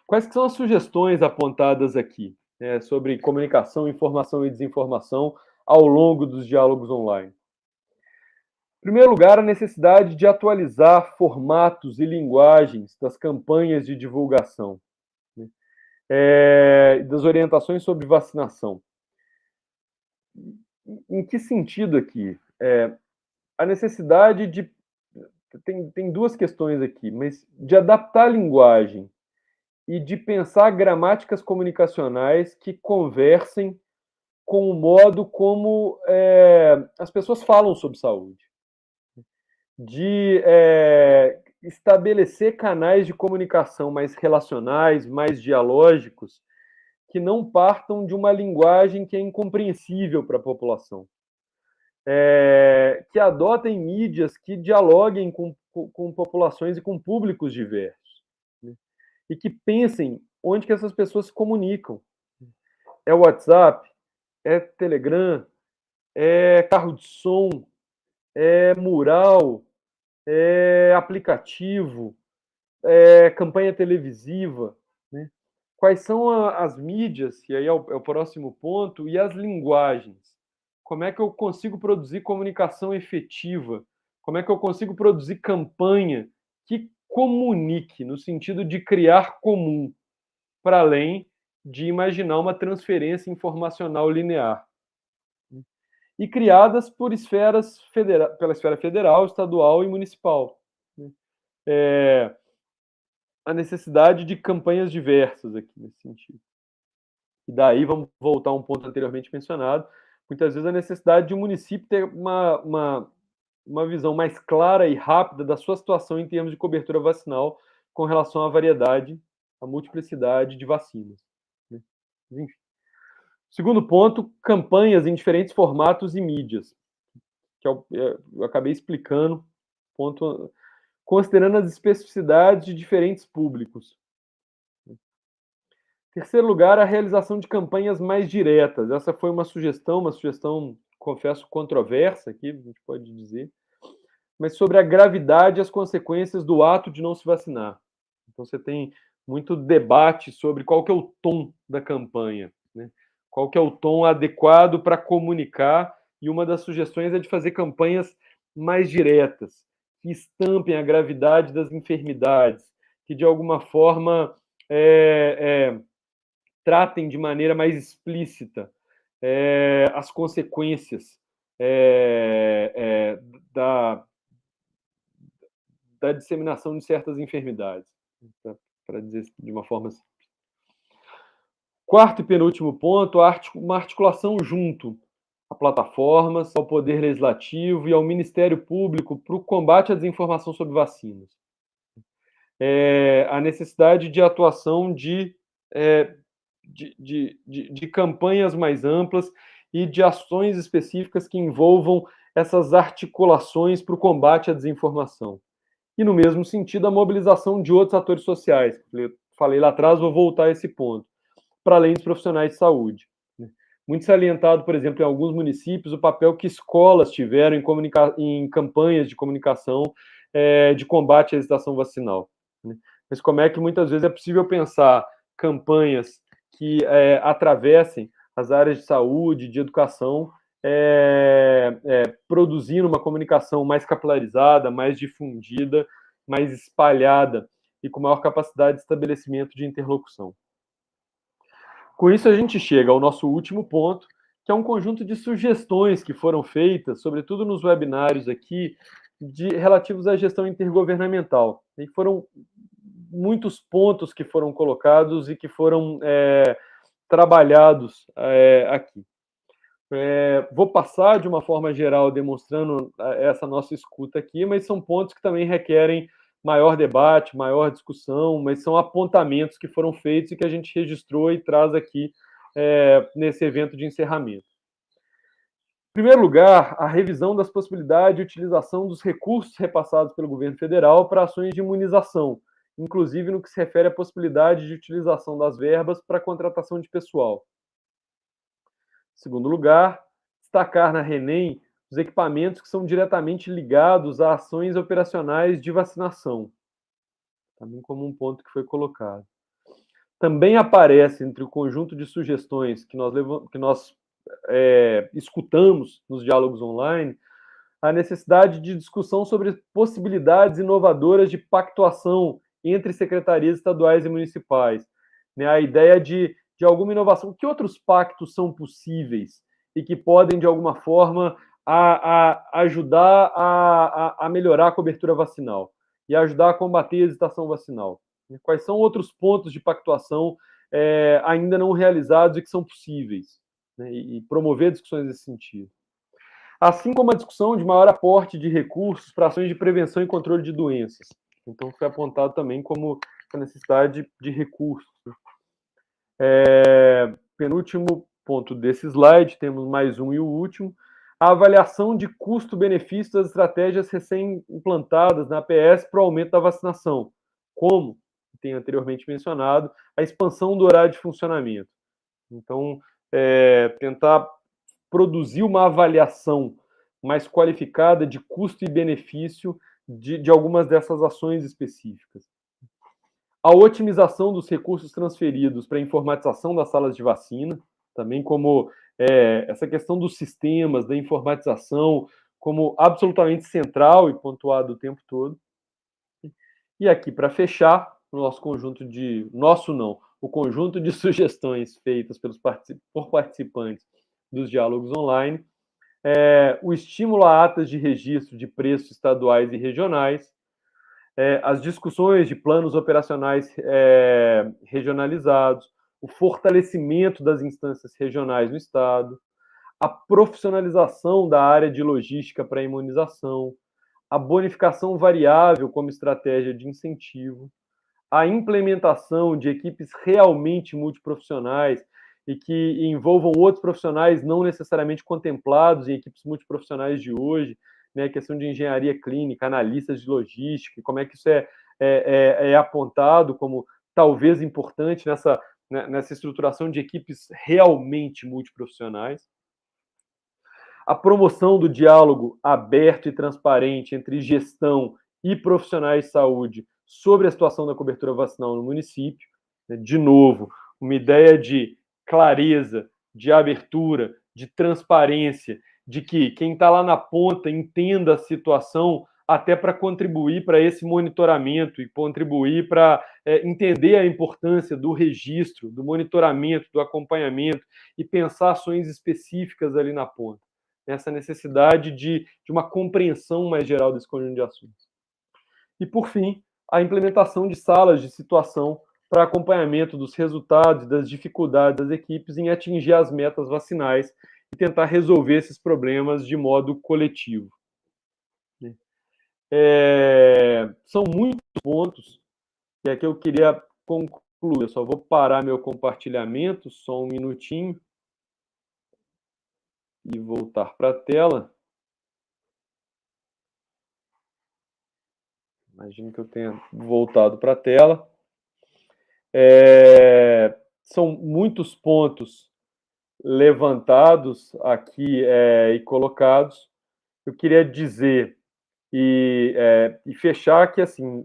Quais que são as sugestões apontadas aqui sobre comunicação, informação e desinformação ao longo dos diálogos online? Em primeiro lugar, a necessidade de atualizar formatos e linguagens das campanhas de divulgação, das orientações sobre vacinação. Em que sentido aqui? A necessidade de... Tem duas questões aqui, mas de adaptar a linguagem e de pensar gramáticas comunicacionais que conversem com o modo como as pessoas falam sobre saúde. De estabelecer canais de comunicação mais relacionais, mais dialógicos, que não partam de uma linguagem que é incompreensível para a população. Que adotem mídias que dialoguem com populações e com públicos diversos. Né? E que pensem onde que essas pessoas se comunicam. É WhatsApp, é Telegram, é carro de som, é mural, é aplicativo, é campanha televisiva. Né? Quais são as mídias, e aí é o próximo ponto, e as linguagens. Como é que eu consigo produzir comunicação efetiva? Como é que eu consigo produzir campanha que comunique, no sentido de criar comum, para além de imaginar uma transferência informacional linear. E criadas por pela esfera federal, estadual e municipal. A necessidade de campanhas diversas aqui nesse sentido. E daí vamos voltar a um ponto anteriormente mencionado, muitas vezes a necessidade de um município ter uma visão mais clara e rápida da sua situação em termos de cobertura vacinal com relação à variedade, à multiplicidade de vacinas. Né? Enfim. Segundo ponto, campanhas em diferentes formatos e mídias, que eu acabei explicando, ponto, considerando as especificidades de diferentes públicos. Em terceiro lugar, a realização de campanhas mais diretas. Essa foi uma sugestão, confesso, controversa aqui, a gente pode dizer, mas sobre a gravidade e as consequências do ato de não se vacinar. Então, você tem muito debate sobre qual que é o tom da campanha, né? Qual que é o tom adequado para comunicar, e uma das sugestões é de fazer campanhas mais diretas, que estampem a gravidade das enfermidades, que de alguma forma tratem de maneira mais explícita as consequências da disseminação de certas enfermidades, para dizer de uma forma simples. Quarto e penúltimo ponto, uma articulação junto a plataformas, ao Poder Legislativo e ao Ministério Público para o combate à desinformação sobre vacinas. A necessidade de atuação de campanhas mais amplas e de ações específicas que envolvam essas articulações para o combate à desinformação. E, no mesmo sentido, a mobilização de outros atores sociais. Falei lá atrás, vou voltar a esse ponto. Para além dos profissionais de saúde. Muito salientado, por exemplo, em alguns municípios, o papel que escolas tiveram em campanhas de comunicação de combate à hesitação vacinal. Mas como é que muitas vezes é possível pensar campanhas que atravessem as áreas de saúde, de educação, produzindo uma comunicação mais capilarizada, mais difundida, mais espalhada e com maior capacidade de estabelecimento de interlocução. Com isso, a gente chega ao nosso último ponto, que é um conjunto de sugestões que foram feitas, sobretudo nos webinários aqui, relativos à gestão intergovernamental. E foram muitos pontos que foram colocados e que foram trabalhados aqui. Vou passar de uma forma geral demonstrando essa nossa escuta aqui, mas são pontos que também requerem maior debate, maior discussão, mas são apontamentos que foram feitos e que a gente registrou e traz aqui nesse evento de encerramento. Em primeiro lugar, a revisão das possibilidades de utilização dos recursos repassados pelo governo federal para ações de imunização, inclusive no que se refere à possibilidade de utilização das verbas para contratação de pessoal. Em segundo lugar, destacar na RENEM os equipamentos que são diretamente ligados a ações operacionais de vacinação, também como um ponto que foi colocado. Também aparece entre o conjunto de sugestões que nós escutamos nos diálogos online, a necessidade de discussão sobre possibilidades inovadoras de pactuação entre secretarias estaduais e municipais. Né? A ideia de alguma inovação. Que outros pactos são possíveis e que podem, de alguma forma, ajudar a melhorar a cobertura vacinal e ajudar a combater a hesitação vacinal? Quais são outros pontos de pactuação ainda não realizados e que são possíveis? Né? E promover discussões nesse sentido. Assim como a discussão de maior aporte de recursos para ações de prevenção e controle de doenças. Então, foi apontado também como a necessidade de recursos. Penúltimo ponto desse slide, temos mais um e o último, a avaliação de custo-benefício das estratégias recém-implantadas na APS para o aumento da vacinação, como tenho anteriormente mencionado, a expansão do horário de funcionamento. Então, tentar produzir uma avaliação mais qualificada de custo e benefício de algumas dessas ações específicas. A otimização dos recursos transferidos para a informatização das salas de vacina, também como essa questão dos sistemas, da informatização, como absolutamente central e pontuado o tempo todo. E aqui, para fechar, o nosso conjunto de... o conjunto de sugestões feitas por participantes dos diálogos online, o estímulo a atas de registro de preços estaduais e regionais, as discussões de planos operacionais regionalizados, o fortalecimento das instâncias regionais no Estado, a profissionalização da área de logística para a imunização, a bonificação variável como estratégia de incentivo, a implementação de equipes realmente multiprofissionais e que envolvam outros profissionais não necessariamente contemplados em equipes multiprofissionais de hoje, né, questão de engenharia clínica, analistas de logística, como é que isso é apontado como talvez importante nessa estruturação de equipes realmente multiprofissionais. A promoção do diálogo aberto e transparente entre gestão e profissionais de saúde sobre a situação da cobertura vacinal no município. De novo, uma ideia de clareza, de abertura, de transparência, de que quem está lá na ponta entenda a situação até para contribuir para esse monitoramento e contribuir para entender a importância do registro, do monitoramento, do acompanhamento e pensar ações específicas ali na ponta. Essa necessidade de uma compreensão mais geral desse conjunto de assuntos. E, por fim, a implementação de salas de situação para acompanhamento dos resultados e das dificuldades das equipes em atingir as metas vacinais e tentar resolver esses problemas de modo coletivo. São muitos pontos, e aqui eu queria concluir. Eu só vou parar meu compartilhamento, só um minutinho, e voltar para a tela. Imagino que eu tenha voltado para a tela. São muitos pontos levantados aqui e colocados. Eu queria dizer e fechar que assim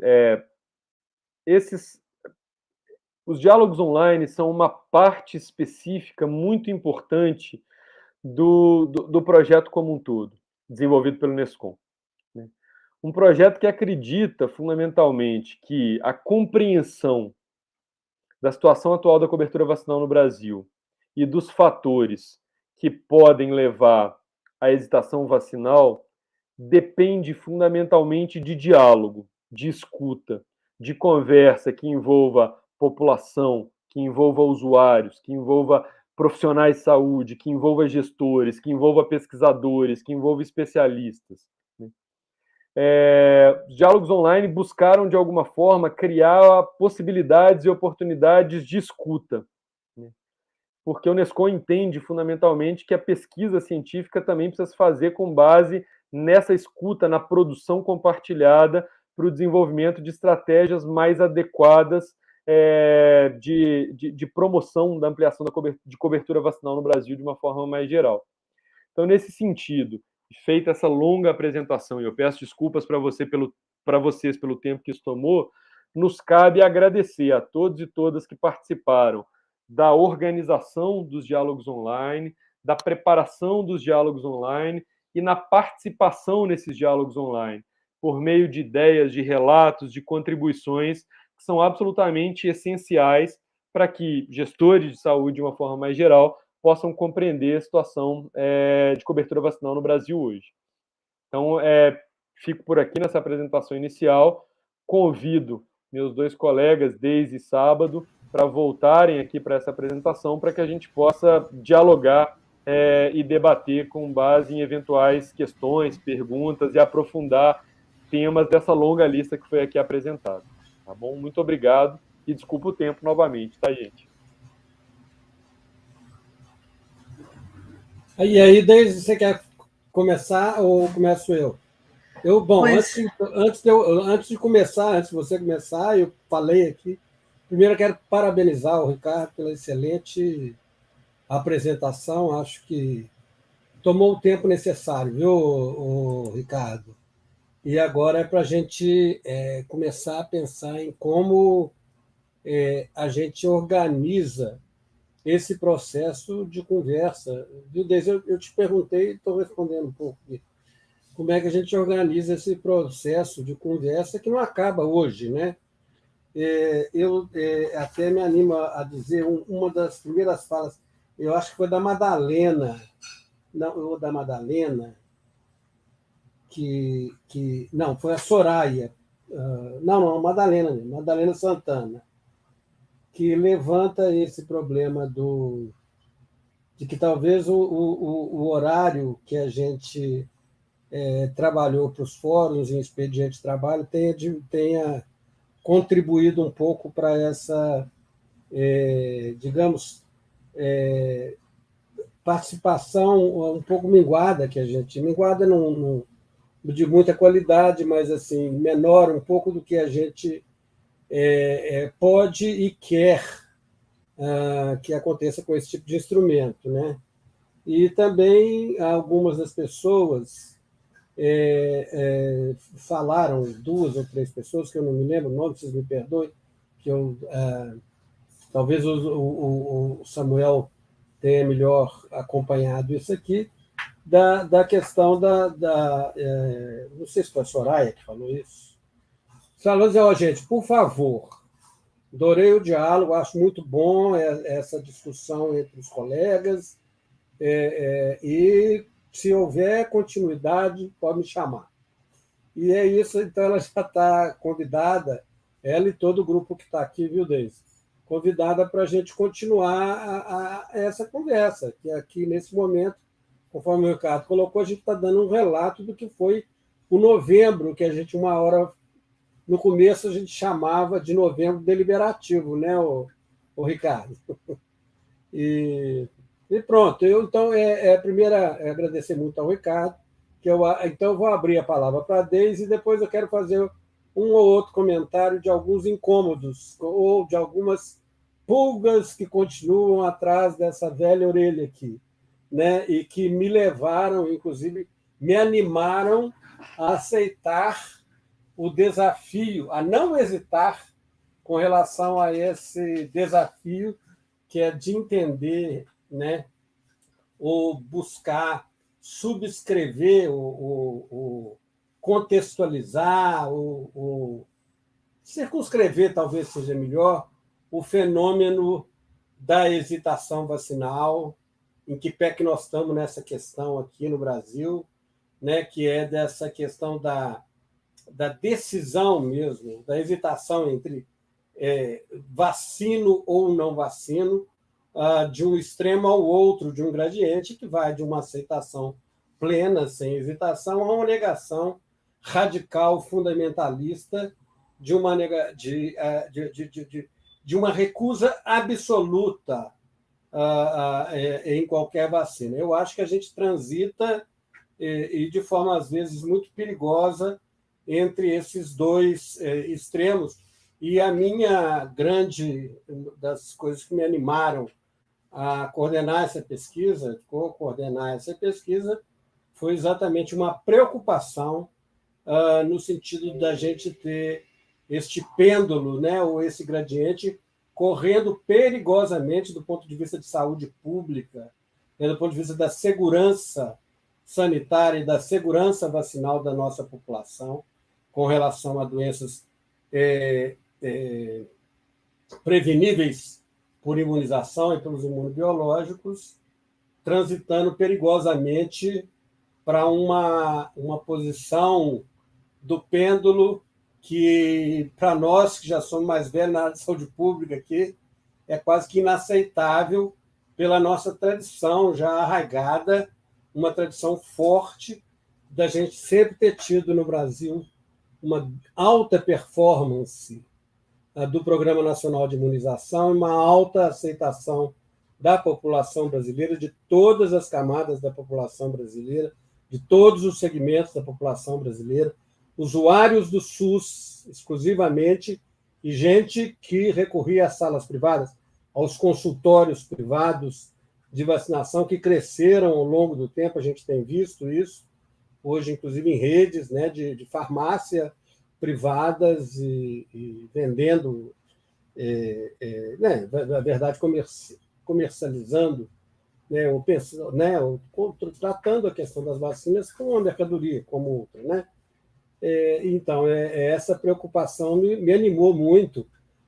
os diálogos online são uma parte específica muito importante do projeto como um todo, desenvolvido pelo Unescom. Né? Um projeto que acredita fundamentalmente que a compreensão da situação atual da cobertura vacinal no Brasil e dos fatores que podem levar à hesitação vacinal depende fundamentalmente de diálogo, de escuta, de conversa que envolva população, que envolva usuários, que envolva profissionais de saúde, que envolva gestores, que envolva pesquisadores, que envolva especialistas. Os diálogos online buscaram, de alguma forma, criar possibilidades e oportunidades de escuta, porque o Unesco entende fundamentalmente que a pesquisa científica também precisa se fazer com base nessa escuta, na produção compartilhada para o desenvolvimento de estratégias mais adequadas de promoção da ampliação de cobertura vacinal no Brasil de uma forma mais geral. Então, nesse sentido, feita essa longa apresentação, e eu peço desculpas para vocês pelo tempo que isso tomou, nos cabe agradecer a todos e todas que participaram da organização dos diálogos online, da preparação dos diálogos online e na participação nesses diálogos online, por meio de ideias, de relatos, de contribuições que são absolutamente essenciais para que gestores de saúde, de uma forma mais geral, possam compreender a situação de cobertura vacinal no Brasil hoje. Então, fico por aqui nessa apresentação inicial, convido meus dois colegas, Deise e Sábado, para voltarem aqui para essa apresentação, para que a gente possa dialogar e debater com base em eventuais questões, perguntas e aprofundar temas dessa longa lista que foi aqui apresentada. Tá bom? Muito obrigado e desculpa o tempo novamente, tá, gente? E aí, Deise, você quer começar ou começo eu? Antes de começar, antes de você começar, eu falei aqui. Primeiro, eu quero parabenizar o Ricardo pela excelente apresentação. Acho que tomou o tempo necessário, viu, Ricardo? E agora é para a gente começar a pensar em como a gente organiza esse processo de conversa. Viu, Deise? Eu te perguntei, estou respondendo um pouco aqui. Como é que a gente organiza esse processo de conversa que não acaba hoje, né? Eu até me animo a dizer uma das primeiras falas, eu acho que foi da Madalena, não, da Madalena, não, foi a Soraya, não, Madalena Santana, que levanta esse problema de que talvez o horário que a gente trabalhou para os fóruns em expediente de trabalho tenha contribuído um pouco para essa, digamos, participação um pouco minguada que a gente... Minguada não de muita qualidade, mas assim menor um pouco do que a gente pode e quer que aconteça com esse tipo de instrumento, né? E também algumas das pessoas falaram, 2 ou 3 pessoas, que eu não me lembro o nome, vocês me perdoem, que talvez o Samuel tenha melhor acompanhado isso aqui, da questão não sei se foi a Soraya que falou isso. Falou assim, gente, por favor, adorei o diálogo, acho muito bom essa discussão entre os colegas, e se houver continuidade, pode me chamar. E é isso, então ela já está convidada, ela e todo o grupo que está aqui, viu, Deise? Convidada para a gente continuar essa conversa, que aqui, nesse momento, conforme o Ricardo colocou, a gente está dando um relato do que foi o novembro, que a gente, uma hora, no começo, a gente chamava de novembro deliberativo, né, o Ricardo? E pronto. Então, primeiro, agradecer muito ao Ricardo, então eu vou abrir a palavra para a Deise e depois eu quero fazer um ou outro comentário de alguns incômodos ou de algumas pulgas que continuam atrás dessa velha orelha aqui, né? E que me levaram, inclusive, me animaram a aceitar o desafio, a não hesitar com relação a esse desafio que é de entender, né, ou buscar subscrever, ou contextualizar, ou circunscrever, talvez seja melhor, o fenômeno da hesitação vacinal, em que pé que nós estamos nessa questão aqui no Brasil, né, que é dessa questão da decisão mesmo, da hesitação entre vacino ou não vacino, de um extremo ao outro, de um gradiente que vai de uma aceitação plena, sem hesitação, a uma negação radical, fundamentalista, de uma recusa absoluta em qualquer vacina. Eu acho que a gente transita, e de forma, às vezes, muito perigosa, entre esses dois extremos. E a minha das coisas que me animaram a coordenar essa pesquisa, co-coordenar essa pesquisa, foi exatamente uma preocupação no sentido da gente ter este pêndulo, né, ou esse gradiente, correndo perigosamente do ponto de vista de saúde pública, né, do ponto de vista da segurança sanitária e da segurança vacinal da nossa população, com relação a doenças preveníveis por imunização e pelos imunobiológicos, transitando perigosamente para uma posição do pêndulo que, para nós que já somos mais velhos na área de saúde pública aqui, é quase que inaceitável pela nossa tradição já arraigada, uma tradição forte da gente sempre ter tido no Brasil uma alta performance do Programa Nacional de Imunização e uma alta aceitação da população brasileira, de todas as camadas da população brasileira, de todos os segmentos da população brasileira, usuários do SUS exclusivamente e gente que recorria às salas privadas, aos consultórios privados de vacinação que cresceram ao longo do tempo, a gente tem visto isso, hoje, inclusive, em redes, né, de farmácia privadas e vendendo, né, na verdade, comercializando, né, tratando a questão das vacinas como uma mercadoria, como outra. Né? Então, essa preocupação me animou muito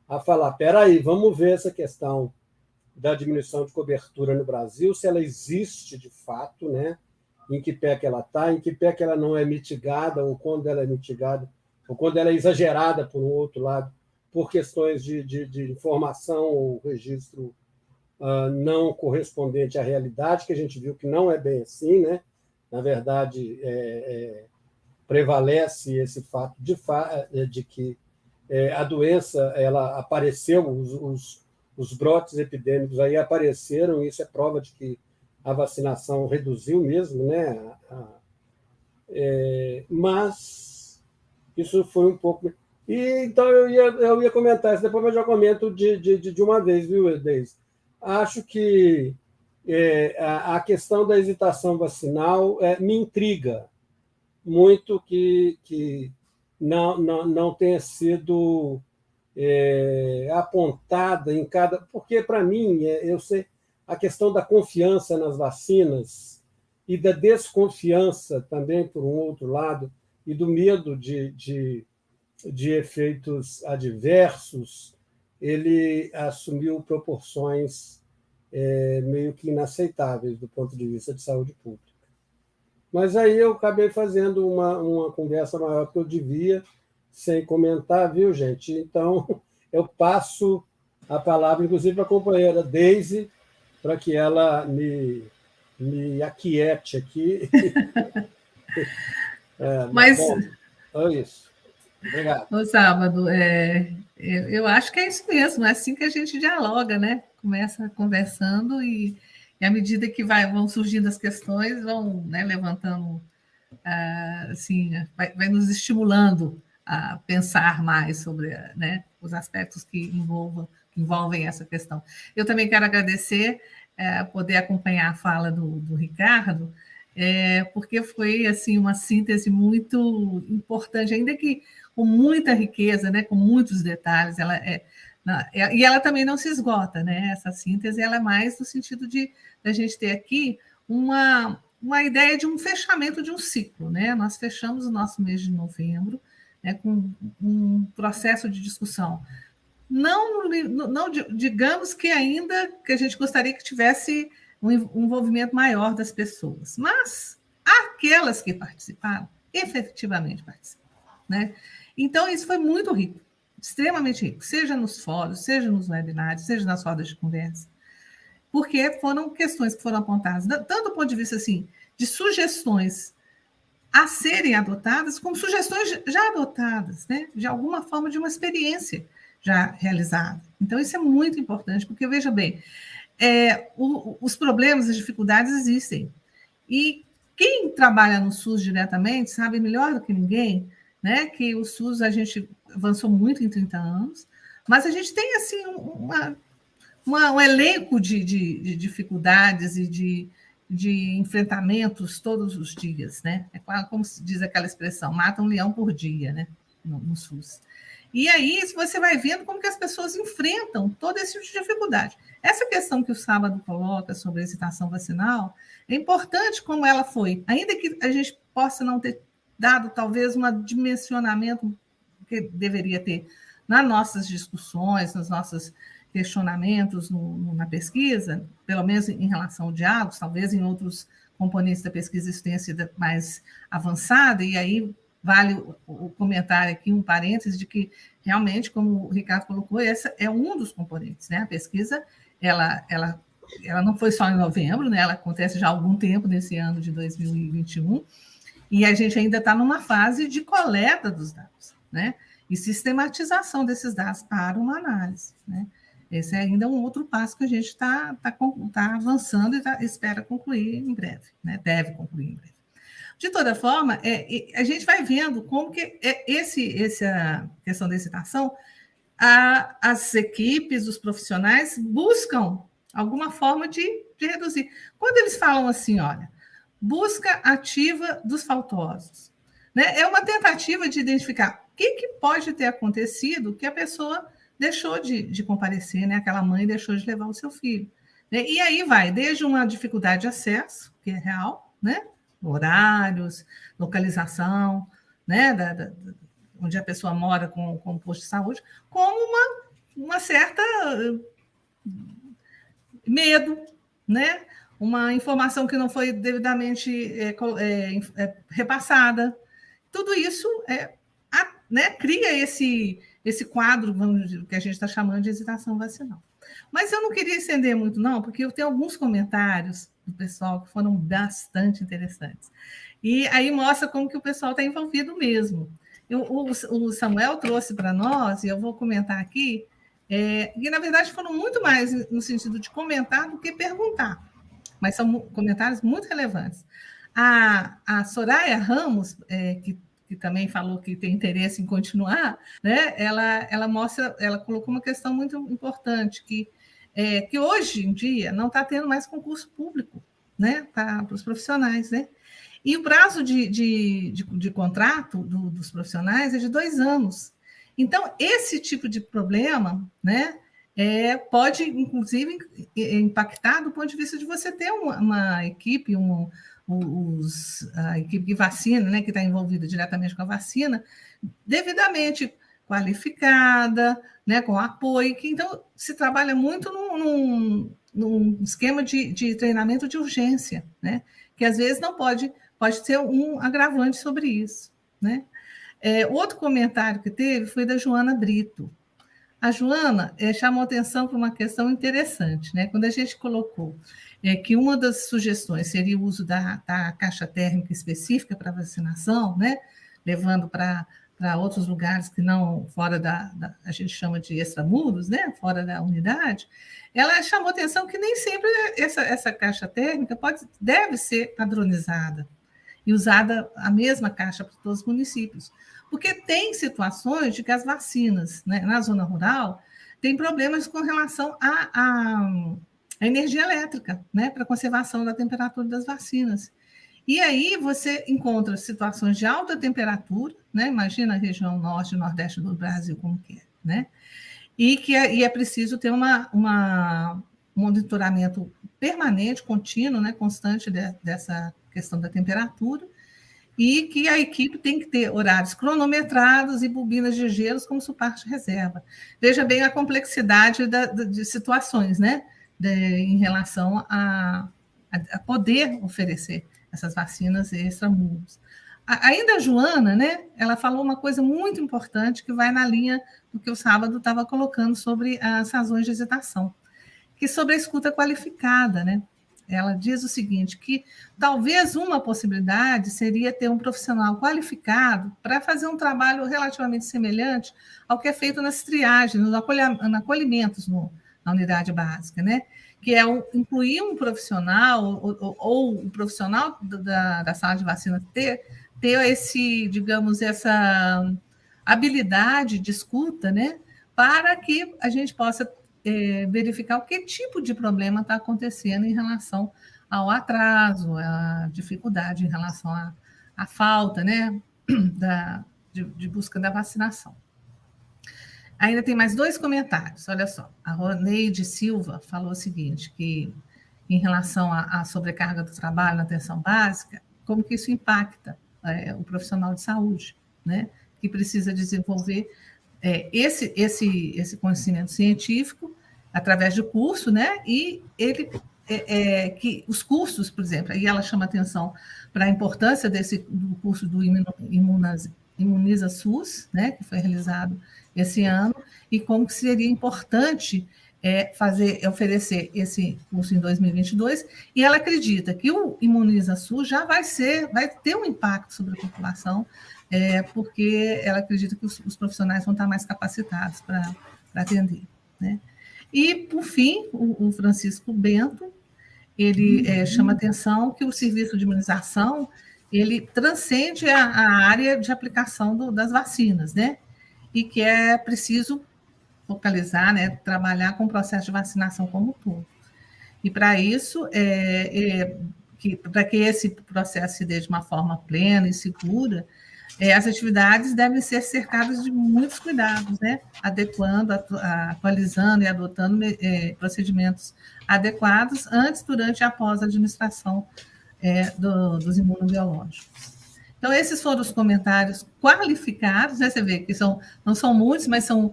a falar, espera aí, vamos ver essa questão da diminuição de cobertura no Brasil, se ela existe de fato, né? Em que pé que ela está, em que pé que ela não é mitigada, ou quando ela é mitigada, ou quando ela é exagerada, por um outro lado, por questões de informação ou registro não correspondente à realidade, que a gente viu que não é bem assim, né? Na verdade, prevalece esse fato de que a doença ela apareceu, os brotes epidêmicos aí apareceram, e isso é prova de que a vacinação reduziu mesmo, né? Mas isso foi um pouco... então, eu ia comentar isso, depois eu já comento de uma vez, viu, Deise? Acho que a questão da hesitação vacinal me intriga muito que não tenha sido apontada em cada... Porque, para mim, eu sei a questão da confiança nas vacinas e da desconfiança também, por um outro lado, e do medo de efeitos adversos, ele assumiu proporções meio que inaceitáveis do ponto de vista de saúde pública. Mas aí eu acabei fazendo uma conversa maior que eu devia, sem comentar, viu, gente? Então, eu passo a palavra, inclusive, para a companheira Deise, para que ela me aquiete aqui. Mas, bom, é isso. Obrigado. No sábado, eu acho que é isso mesmo, é assim que a gente dialoga, né? Começa conversando e à medida que vão surgindo as questões, vão, né, levantando, assim, vai nos estimulando a pensar mais sobre, né, os aspectos que envolvem essa questão. Eu também quero agradecer poder acompanhar a fala do Ricardo, porque foi assim uma síntese muito importante, ainda que com muita riqueza, né, com muitos detalhes. E ela também não se esgota, né? Essa síntese ela é mais no sentido de a gente ter aqui uma ideia de um fechamento de um ciclo, né? Nós fechamos o nosso mês de novembro, né, com um processo de discussão não digamos que ainda que a gente gostaria que tivesse um envolvimento maior das pessoas, mas aquelas que participaram, efetivamente participaram, né? Então, isso foi muito rico, extremamente rico, seja nos fóruns, seja nos webinários, seja nas rodas de conversa, porque foram questões que foram apontadas, tanto do ponto de vista assim, de sugestões a serem adotadas, como sugestões já adotadas, né? De alguma forma, de uma experiência já realizada. Então, isso é muito importante, porque, veja bem, os problemas, as dificuldades existem. E quem trabalha no SUS diretamente sabe melhor do que ninguém, né, que o SUS a gente avançou muito em 30 anos, mas a gente tem assim um elenco de dificuldades e de enfrentamentos todos os dias, né? É como se diz aquela expressão, mata um leão por dia, né, no SUS. E aí você vai vendo como que as pessoas enfrentam todo esse tipo de dificuldade. Essa questão que o Sábado coloca sobre a hesitação vacinal é importante como ela foi, ainda que a gente possa não ter dado talvez um dimensionamento que deveria ter nas nossas discussões, nos nossos questionamentos na pesquisa, pelo menos em relação ao diálogo, talvez em outros componentes da pesquisa isso tenha sido mais avançada, e aí vale o comentário aqui, um parêntese, de que realmente, como o Ricardo colocou, esse é um dos componentes, né? A pesquisa, ela não foi só em novembro, né? Ela acontece já há algum tempo, nesse ano de 2021, e a gente ainda está numa fase de coleta dos dados, né? E sistematização desses dados para uma análise, né? Esse é ainda um outro passo que a gente está avançando e espera concluir em breve, né? Deve concluir em breve. De toda forma, a gente vai vendo como que essa questão da hesitação, as equipes, os profissionais buscam alguma forma de reduzir. Quando eles falam assim, olha, busca ativa dos faltosos, né? É uma tentativa de identificar o que pode ter acontecido que a pessoa deixou de comparecer, né? Aquela mãe deixou de levar o seu filho. Né? E aí vai desde uma dificuldade de acesso, que é real, né? Horários, localização, né? Onde a pessoa mora com o posto de saúde, como uma certa medo, né? Uma informação que não foi devidamente repassada. Tudo isso né, cria esse quadro, vamos dizer, que a gente está chamando de hesitação vacinal. Mas eu não queria estender muito, não, porque eu tenho alguns comentários do pessoal que foram bastante interessantes. E aí mostra como que o pessoal está envolvido mesmo. O Samuel trouxe para nós, e eu vou comentar aqui, que, na verdade, foram muito mais no sentido de comentar do que perguntar, mas são comentários muito relevantes. A Soraya Ramos, que também falou que tem interesse em continuar, né? Ela colocou uma questão muito importante, que hoje em dia não está tendo mais concurso público, né? Para os profissionais, né? E o prazo de contrato dos profissionais é de 2 anos. Então, esse tipo de problema, né, pode, inclusive, impactar do ponto de vista de você ter uma equipe, a equipe de vacina, né, que está envolvida diretamente com a vacina, devidamente qualificada, né, com apoio, que então se trabalha muito num esquema de treinamento de urgência, né, que às vezes não pode ser um agravante sobre isso, né? Outro comentário que teve foi da Joana Brito. A Joana chamou atenção para uma questão interessante, né? Quando a gente colocou que uma das sugestões seria o uso da caixa térmica específica para vacinação, né? Levando para outros lugares que não fora a gente chama de extramuros, né? Fora da unidade. Ela chamou atenção que nem sempre essa caixa térmica deve ser padronizada e usada a mesma caixa para todos os municípios. Porque tem situações de que as vacinas, né, na zona rural, tem problemas com relação à energia elétrica, né, para a conservação da temperatura das vacinas. E aí você encontra situações de alta temperatura, né, imagina a região norte e nordeste do Brasil como que é, né, e é preciso ter um monitoramento permanente, contínuo, né, constante dessa questão da temperatura. e que a equipe tem que ter horários cronometrados e bobinas de gelos como suporte de reserva. Veja bem a complexidade de situações, né? Em relação a poder oferecer essas vacinas extramuros. Ainda a Joana, né? Ela falou uma coisa muito importante que vai na linha do que o Sábado estava colocando sobre as razões de hesitação, que sobre a escuta qualificada, né? Ela diz o seguinte, que talvez uma possibilidade seria ter um profissional qualificado para fazer um trabalho relativamente semelhante ao que é feito nas triagens, nos acolhimentos na unidade básica, né? Que é incluir um profissional, ou o profissional da sala de vacina ter esse, digamos, essa habilidade de escuta, né? Para que a gente possa verificar o que tipo de problema está acontecendo em relação ao atraso, à dificuldade em relação à falta, né, de busca da vacinação. Ainda tem mais 2 comentários, olha só. A Roneide Silva falou o seguinte, que em relação à sobrecarga do trabalho na atenção básica, como que isso impacta o profissional de saúde, né, que precisa desenvolver esse conhecimento científico através do curso, né? E ele que os cursos, por exemplo, aí ela chama atenção para a importância do curso do Imuniza SUS, né? Que foi realizado esse ano, e como que seria importante oferecer esse curso em 2022, e ela acredita que o Imuniza SUS já vai ter um impacto sobre a população, porque ela acredita que os profissionais vão estar mais capacitados para atender, né? E, por fim, o Francisco Bento, ele chama atenção que o serviço de imunização, ele transcende a área de aplicação das vacinas, né? E que é preciso focalizar, né, trabalhar com o processo de vacinação como um todo. E, para isso, para que esse processo se dê de uma forma plena e segura, as atividades devem ser cercadas de muitos cuidados, né? Adequando, atualizando e adotando procedimentos adequados antes, durante e após a administração dos imunobiológicos. Então, esses foram os comentários qualificados, né? Você vê que não são muitos, mas são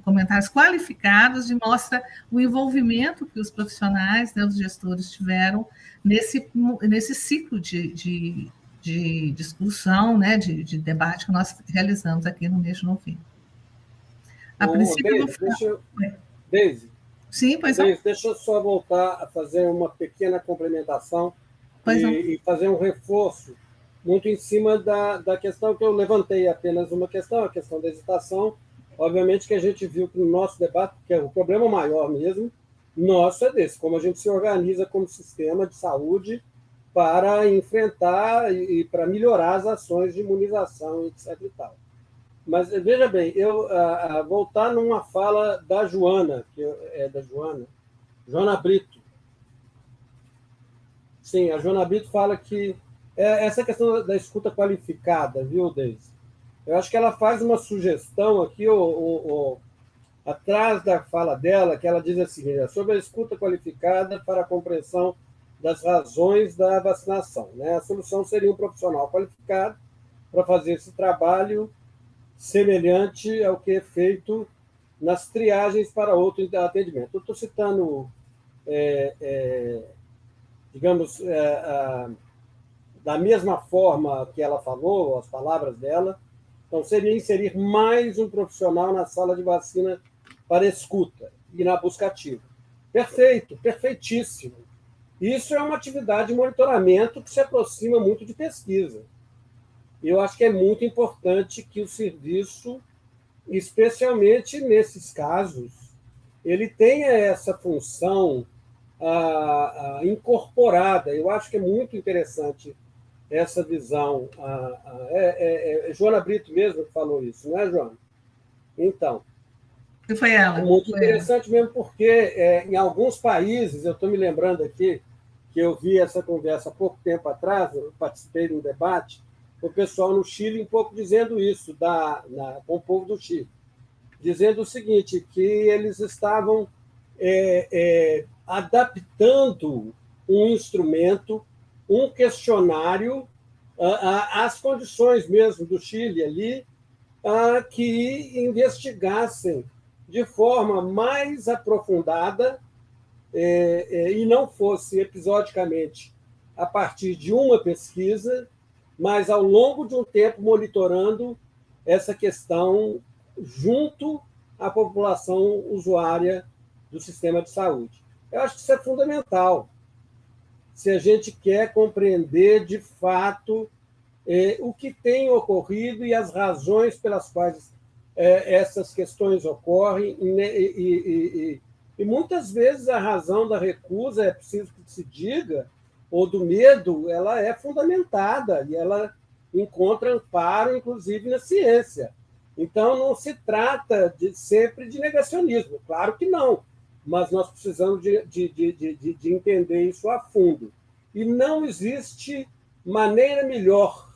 comentários qualificados, e mostra o envolvimento que os profissionais, né, os gestores tiveram nesse ciclo de discussão, né, de debate que nós realizamos aqui no mês de novembro. A princípio, Deise, sim, pois Deise, deixa eu só voltar a fazer uma pequena complementação e fazer um reforço muito em cima da questão que eu levantei, apenas uma questão, a questão da hesitação. Obviamente que a gente viu que no nosso debate, que é o problema maior mesmo, nosso é desse, como a gente se organiza como sistema de saúde para enfrentar e para melhorar as ações de imunização, etc. e tal. Mas, veja bem, eu voltar numa fala da Joana, que é da Joana Brito. Sim, a Joana Brito fala que essa questão da escuta qualificada, viu, Deise? Eu acho que ela faz uma sugestão aqui, atrás da fala dela, que ela diz assim, sobre a escuta qualificada para a compreensão das razões da vacinação, né? A solução seria um profissional qualificado para fazer esse trabalho semelhante ao que é feito nas triagens para outro atendimento. Eu estou citando, digamos, da mesma forma que ela falou, as palavras dela. Então, seria inserir mais um profissional na sala de vacina para escuta e na busca ativa. Perfeito, perfeitíssimo. Isso é uma atividade de monitoramento que se aproxima muito de pesquisa. Eu acho que é muito importante que o serviço, especialmente nesses casos, ele tenha essa função incorporada. Eu acho que é muito interessante essa visão. Joana Brito mesmo que falou isso, não é, Joana? Então, foi ela. É muito interessante mesmo, porque em alguns países, eu estou me lembrando aqui, que eu vi essa conversa há pouco tempo atrás, eu participei de um debate, o pessoal no Chile um pouco dizendo isso, com o povo do Chile, dizendo o seguinte, que eles estavam adaptando um instrumento um questionário às condições mesmo do Chile ali, que investigassem de forma mais aprofundada e não fosse episodicamente a partir de uma pesquisa, mas ao longo de um tempo monitorando essa questão junto à população usuária do sistema de saúde. Eu acho que isso é fundamental. Se a gente quer compreender de fato o que tem ocorrido e as razões pelas quais essas questões ocorrem, e muitas vezes a razão da recusa, é preciso que se diga, ou do medo, ela é fundamentada e ela encontra amparo, inclusive, na ciência. Então, não se trata sempre de negacionismo, claro que não, mas nós precisamos de entender isso a fundo. E não existe maneira melhor.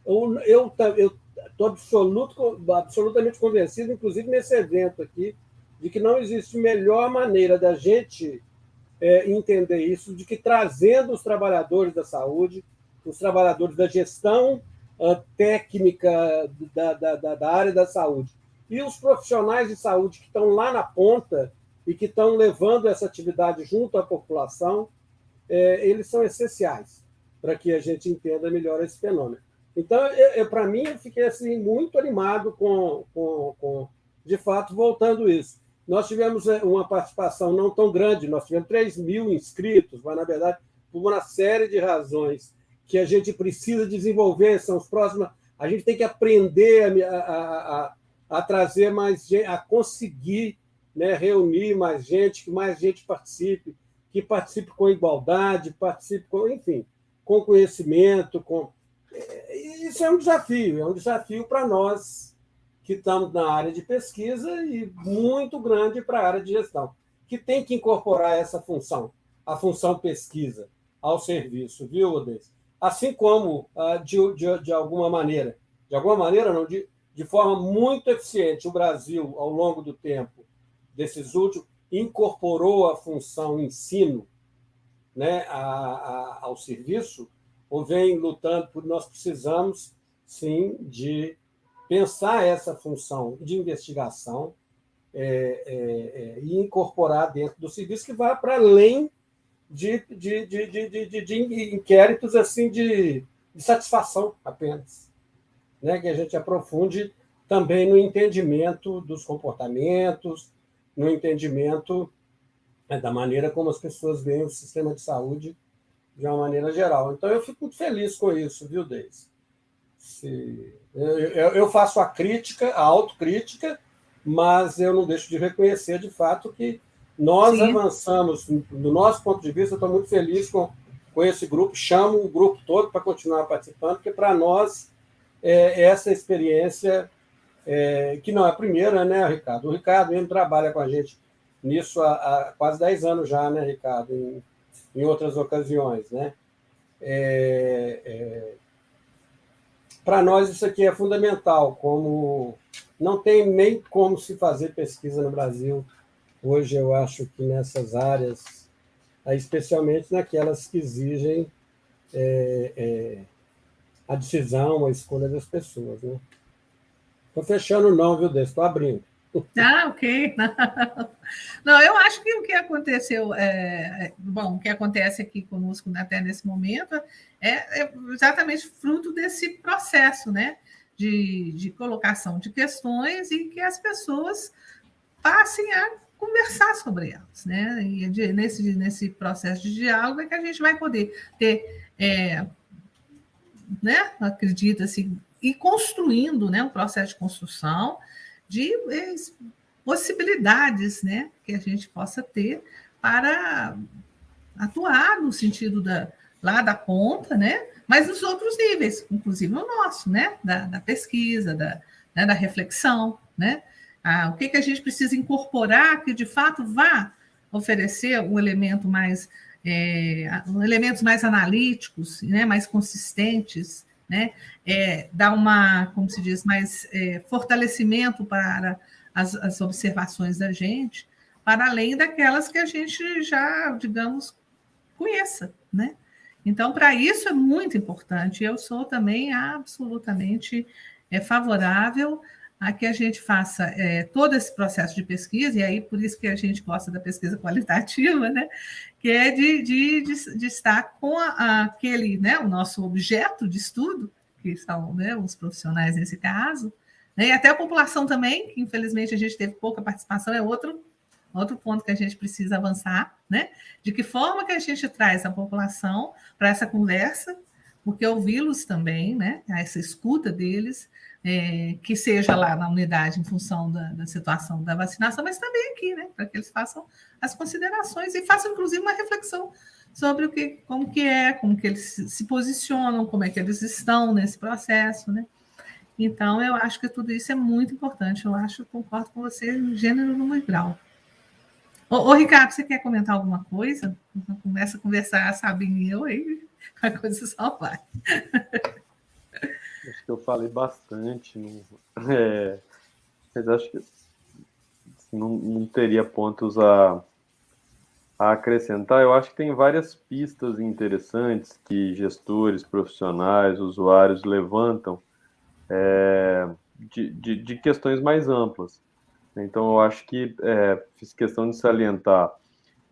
Eu estou absolutamente convencido, inclusive nesse evento aqui, de que não existe melhor maneira da gente entender isso, de que trazendo os trabalhadores da saúde, os trabalhadores da gestão técnica da área da saúde e os profissionais de saúde que estão lá na ponta e que estão levando essa atividade junto à população, eles são essenciais para que a gente entenda melhor esse fenômeno. Então, para mim, eu fiquei assim, muito animado com, de fato, voltando isso. Nós tivemos uma participação não tão grande, nós tivemos 3.000 inscritos, mas, na verdade, por uma série de razões que a gente precisa desenvolver, são os próximos. A gente tem que aprender a trazer mais gente, a conseguir, né, reunir mais gente, que mais gente participe, que participe com igualdade, participe com, enfim, com conhecimento. Isso é um desafio para nós que estamos na área de pesquisa e muito grande para a área de gestão, que tem que incorporar essa função, a função pesquisa, ao serviço, viu, Odez? Assim como, de alguma maneira não, de forma muito eficiente, o Brasil, ao longo do tempo, desses últimos, incorporou a função ensino, né, ao serviço, ou vem lutando por nós precisamos, sim, de pensar essa função de investigação e incorporar dentro do serviço que vai para além de inquéritos assim de satisfação apenas, né? Que a gente aprofunde também no entendimento dos comportamentos, no entendimento da maneira como as pessoas veem o sistema de saúde de uma maneira geral. Então, eu fico muito feliz com isso, viu, Deise? Eu faço a crítica, a autocrítica, mas eu não deixo de reconhecer, de fato, que nós avançamos, do nosso ponto de vista. Eu estou muito feliz com esse grupo, chamo o grupo todo para continuar participando, porque, para nós, essa experiência, que não é a primeira, né, Ricardo? O Ricardo mesmo trabalha com a gente nisso há quase 10 anos já, né, Ricardo? Em outras ocasiões, né? Para nós, isso aqui é fundamental, como não tem nem como se fazer pesquisa no Brasil. Hoje, eu acho que nessas áreas, especialmente naquelas que exigem a decisão, a escolha das pessoas. Né? Estou fechando não, viu, Deus? Estou abrindo. Ok. Não, eu acho que o que aconteceu, bom, o que acontece aqui conosco até nesse momento é exatamente fruto desse processo, né, de colocação de questões e que as pessoas passem a conversar sobre elas, né, e nesse processo de diálogo é que a gente vai poder ter, né, acredita assim, ir construindo, né, um processo de construção de possibilidades, né, que a gente possa ter para atuar no sentido lá da ponta, né, mas nos outros níveis, inclusive o nosso, né, da pesquisa, da reflexão, né, o que a gente precisa incorporar que de fato vá oferecer um elemento mais elementos mais analíticos, né, mais consistentes, né, dar como se diz, mais fortalecimento para as observações da gente, para além daquelas que a gente já, digamos, conheça, né? Então, para isso é muito importante. Eu sou também absolutamente favorável a que a gente faça todo esse processo de pesquisa, e aí por isso que a gente gosta da pesquisa qualitativa, né? Que é de estar com aquele, né, o nosso objeto de estudo, que são, né, os profissionais nesse caso, né, e até a população também, que infelizmente a gente teve pouca participação, é outro ponto que a gente precisa avançar, né? De que forma que a gente traz a população para essa conversa, porque ouvi-los também, né? Essa escuta deles, que seja lá na unidade em função da situação da vacinação, mas também aqui, né? Para que eles façam as considerações e façam, inclusive, uma reflexão sobre como que eles se posicionam, como é que eles estão nesse processo, né? Então, eu acho que tudo isso é muito importante. Concordo com você, gênero, número e grau. Ô, Ricardo, você quer comentar alguma coisa? Começa a conversar a Sabine e eu, aí a coisa só vai. Acho que eu falei bastante, mas acho que não teria pontos a acrescentar. Eu acho que tem várias pistas interessantes que gestores, profissionais, usuários levantam de questões mais amplas. Então, eu acho que fiz questão de salientar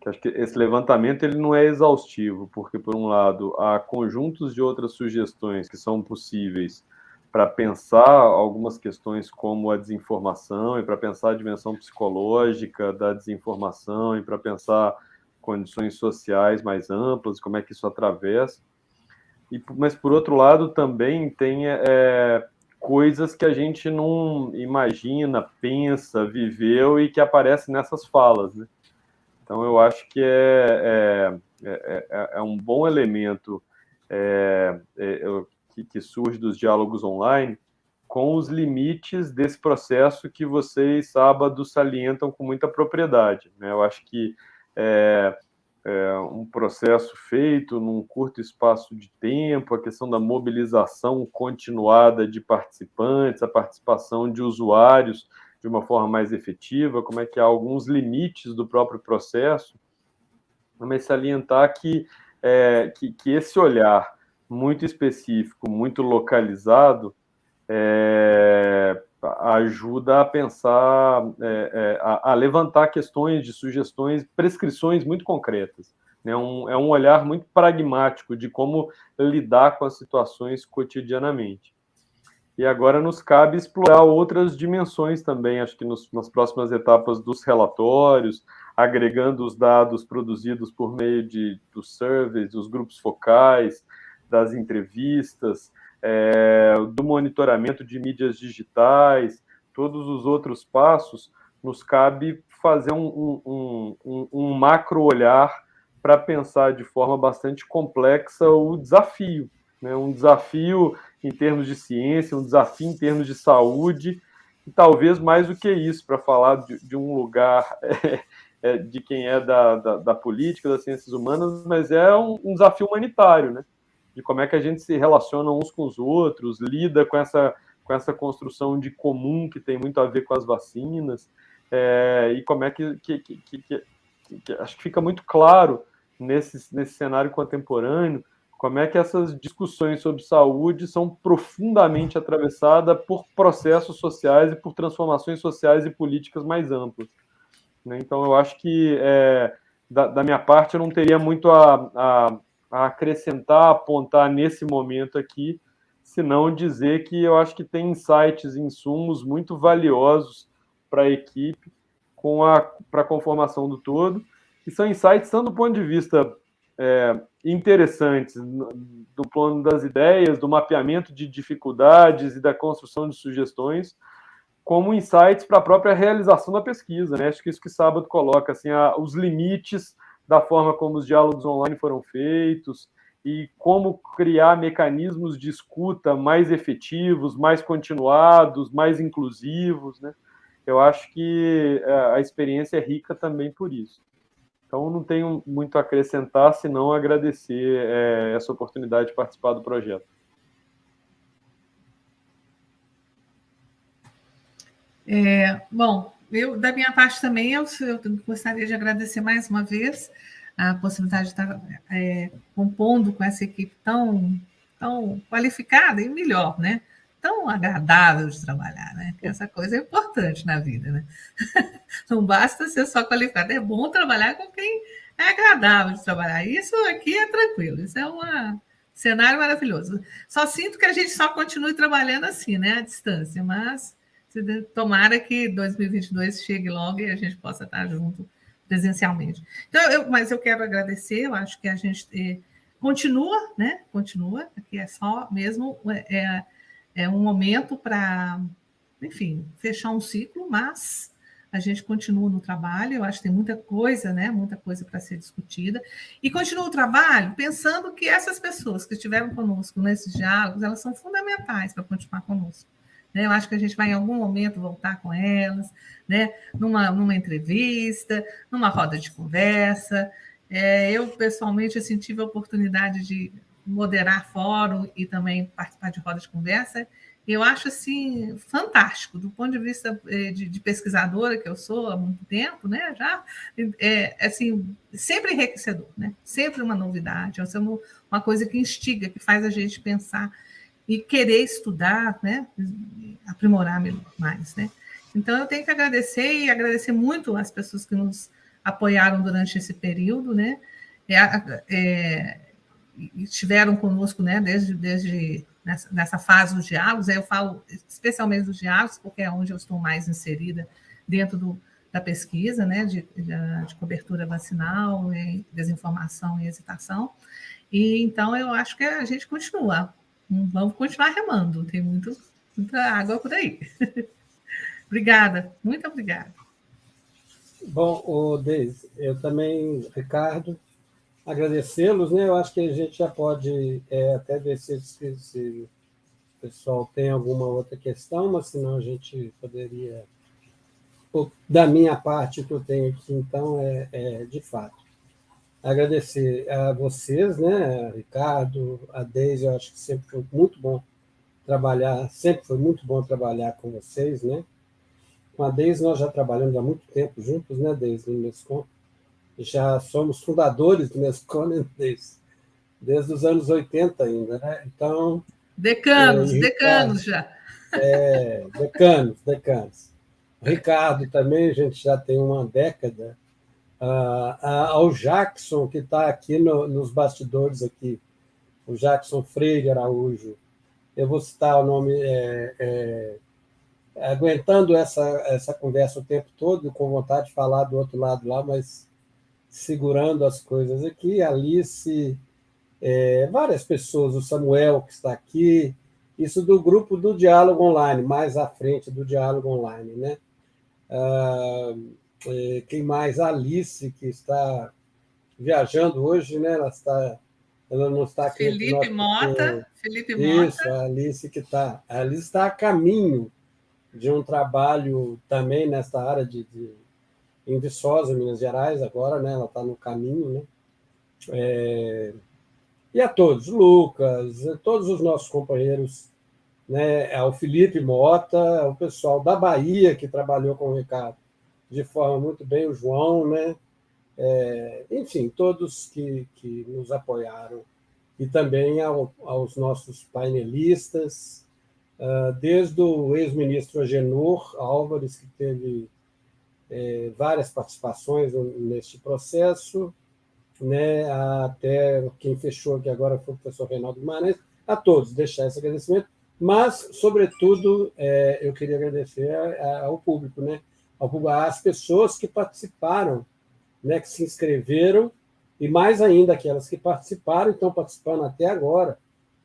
que acho que esse levantamento ele não é exaustivo, porque, por um lado, há conjuntos de outras sugestões que são possíveis para pensar algumas questões como a desinformação e para pensar a dimensão psicológica da desinformação e para pensar condições sociais mais amplas, como é que isso atravessa. Mas, por outro lado, também tem coisas que a gente não imagina, pensa, viveu e que aparecem nessas falas, né? Então, eu acho que é um bom elemento que surge dos diálogos online com os limites desse processo que vocês, sábado, salientam com muita propriedade, né? Eu acho que um processo feito num curto espaço de tempo, a questão da mobilização continuada de participantes, a participação de usuários de uma forma mais efetiva, como é que há alguns limites do próprio processo, mas salientar que esse olhar muito específico, muito localizado, ajuda a pensar, a levantar questões de sugestões, prescrições muito concretas. Né? É um olhar muito pragmático de como lidar com as situações cotidianamente. E agora nos cabe explorar outras dimensões também, acho que nas próximas etapas dos relatórios, agregando os dados produzidos por meio dos surveys, dos grupos focais, das entrevistas, do monitoramento de mídias digitais, todos os outros passos, nos cabe fazer um macro olhar para pensar de forma bastante complexa o desafio, né? Um desafio em termos de ciência, um desafio em termos de saúde, e talvez mais do que isso, para falar de um lugar de quem é da política, das ciências humanas, mas é um desafio humanitário, né? De como é que a gente se relaciona uns com os outros, lida com essa construção de comum que tem muito a ver com as vacinas, e como é que acho que fica muito claro nesse cenário contemporâneo como é que essas discussões sobre saúde são profundamente atravessadas por processos sociais e por transformações sociais e políticas mais amplas. Né? Então, eu acho que, da minha parte, eu não teria muito a acrescentar, apontar nesse momento aqui, senão dizer que eu acho que tem insights, insumos muito valiosos para a equipe, para a conformação do todo, e são insights tanto do ponto de vista interessantes do plano das ideias, do mapeamento de dificuldades e da construção de sugestões, como insights para a própria realização da pesquisa, né? Acho que isso que Sábado coloca, assim, os limites da forma como os diálogos online foram feitos e como criar mecanismos de escuta mais efetivos, mais continuados, mais inclusivos, né? Eu acho que a experiência é rica também por isso. Então, não tenho muito a acrescentar, senão agradecer essa oportunidade de participar do projeto. Bom, da minha parte também, eu gostaria de agradecer mais uma vez a possibilidade de estar compondo com essa equipe tão qualificada e melhor, né? Tão agradável de trabalhar, né? Essa coisa é importante na vida, né? Não basta ser só qualificado, é bom trabalhar com quem é agradável de trabalhar. Isso aqui é tranquilo, isso é um cenário maravilhoso. Só sinto que a gente só continue trabalhando assim, né? À distância, mas tomara que 2022 chegue logo e a gente possa estar junto presencialmente. Então, mas eu quero agradecer, eu acho que a gente continua, né? Continua, aqui é só mesmo um momento para, enfim, fechar um ciclo, mas a gente continua no trabalho, eu acho que tem muita coisa, né? Muita coisa para ser discutida. E continua o trabalho pensando que essas pessoas que estiveram conosco nesses diálogos, elas são fundamentais para continuar conosco. Né? Eu acho que a gente vai, em algum momento, voltar com elas, né? numa entrevista, numa roda de conversa. Eu, pessoalmente, assim, tive a oportunidade de moderar fórum e também participar de roda de conversa. Eu acho assim fantástico, do ponto de vista de pesquisadora que eu sou há muito tempo, né? Já assim, sempre enriquecedor, né? Sempre uma novidade, é uma coisa que instiga, que faz a gente pensar e querer estudar, né? Aprimorar mais, né? Então eu tenho que agradecer e agradecer muito as pessoas que nos apoiaram durante esse período, né? Estiveram conosco, né? Desde nessa fase dos diálogos, aí eu falo especialmente dos diálogos, porque é onde eu estou mais inserida dentro da pesquisa, né, de cobertura vacinal, desinformação e hesitação. E então eu acho que a gente continua, vamos continuar remando, tem muita água por aí. Obrigada, muito obrigada. Bom, Deise, eu também, Ricardo, agradecê-los, né? Eu acho que a gente já pode até ver se o pessoal tem alguma outra questão, mas senão a gente poderia... Da minha parte, o que eu tenho aqui, então, de fato, agradecer a vocês, né, Ricardo, a Deise, eu acho que sempre foi muito bom trabalhar com vocês, né? Com a Deise nós já trabalhamos há muito tempo juntos, né, Deise, no Unescom. Já somos fundadores do Unescom, né, desde os anos 80 ainda, né? Então... Decanos já. Decanos. O Ricardo também, a gente já tem uma década. Ao Jackson, que está aqui nos bastidores, aqui, o Jackson Freire Araújo, eu vou citar o nome, aguentando essa conversa o tempo todo, com vontade de falar do outro lado lá, mas segurando as coisas aqui. Alice, várias pessoas, o Samuel, que está aqui, isso do grupo do Diálogo Online, mais à frente do Diálogo Online, né? Quem mais? A Alice, que está viajando hoje, né? Ela não está aqui entre nós. Felipe Isso, Mota. a Alice que está. A Alice está a caminho de um trabalho também nesta área em Viçosa, Minas Gerais, agora, né? Ela está no caminho, né? E a todos, Lucas, todos os nossos companheiros, né? Ao Felipe Mota, o pessoal da Bahia que trabalhou com o Ricardo de forma muito bem, o João, né? Enfim, todos que nos apoiaram, e também aos nossos painelistas, desde o ex-ministro Agenor Álvares, que teve várias participações neste processo, né? Até quem fechou aqui agora foi o professor Reinaldo Guimarães, a todos, deixar esse agradecimento, mas, sobretudo, eu queria agradecer ao público, né? Às pessoas que participaram, né, que se inscreveram, e mais ainda aquelas que participaram e estão participando até agora,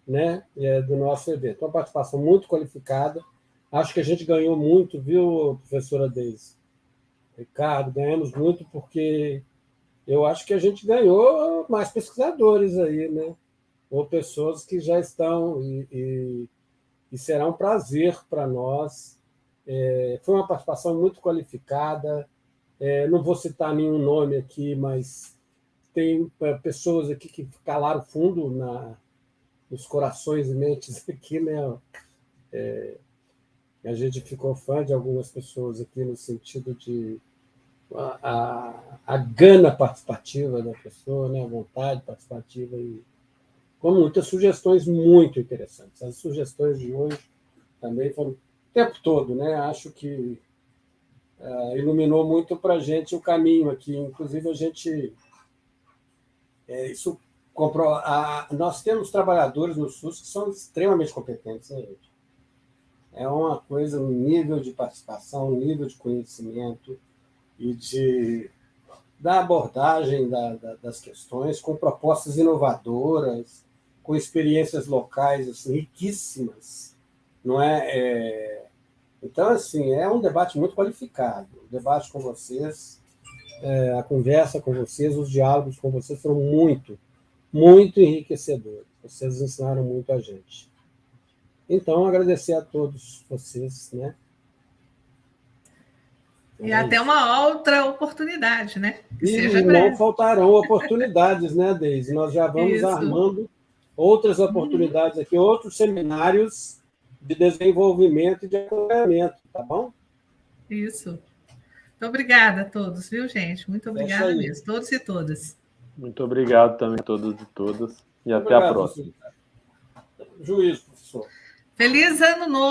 né, do nosso evento. Uma participação muito qualificada. Acho que a gente ganhou muito, viu, professora Deise? Ricardo, ganhamos muito porque eu acho que a gente ganhou mais pesquisadores aí, né? Ou pessoas que já estão, e será um prazer para nós. Foi uma participação muito qualificada. Não vou citar nenhum nome aqui, mas tem pessoas aqui que calaram fundo nos corações e mentes aqui, né? A gente ficou fã de algumas pessoas aqui no sentido de a gana participativa da pessoa, né? A vontade participativa, e com muitas sugestões muito interessantes. As sugestões de hoje também foram o tempo todo, né? Acho que iluminou muito para a gente o caminho aqui. Inclusive, a gente... isso comprou... nós temos trabalhadores no SUS que são extremamente competentes, né, gente? É uma coisa, um nível de participação, um nível de conhecimento e da abordagem das questões, com propostas inovadoras, com experiências locais assim, riquíssimas. Não é? Então, assim, é um debate muito qualificado. O debate com vocês, a conversa com vocês, os diálogos com vocês foram muito, muito enriquecedores. Vocês ensinaram muito a gente. Então, agradecer a todos vocês, né? E até uma outra oportunidade, né? E não faltarão oportunidades, né, Deise? Nós já vamos armando outras oportunidades aqui, outros seminários de desenvolvimento e de acompanhamento, tá bom? Isso. Muito obrigada a todos, viu, gente? Muito obrigada mesmo, todos e todas. Muito obrigado também a todos e todas. E até a próxima. Juízo, professor. Feliz Ano Novo!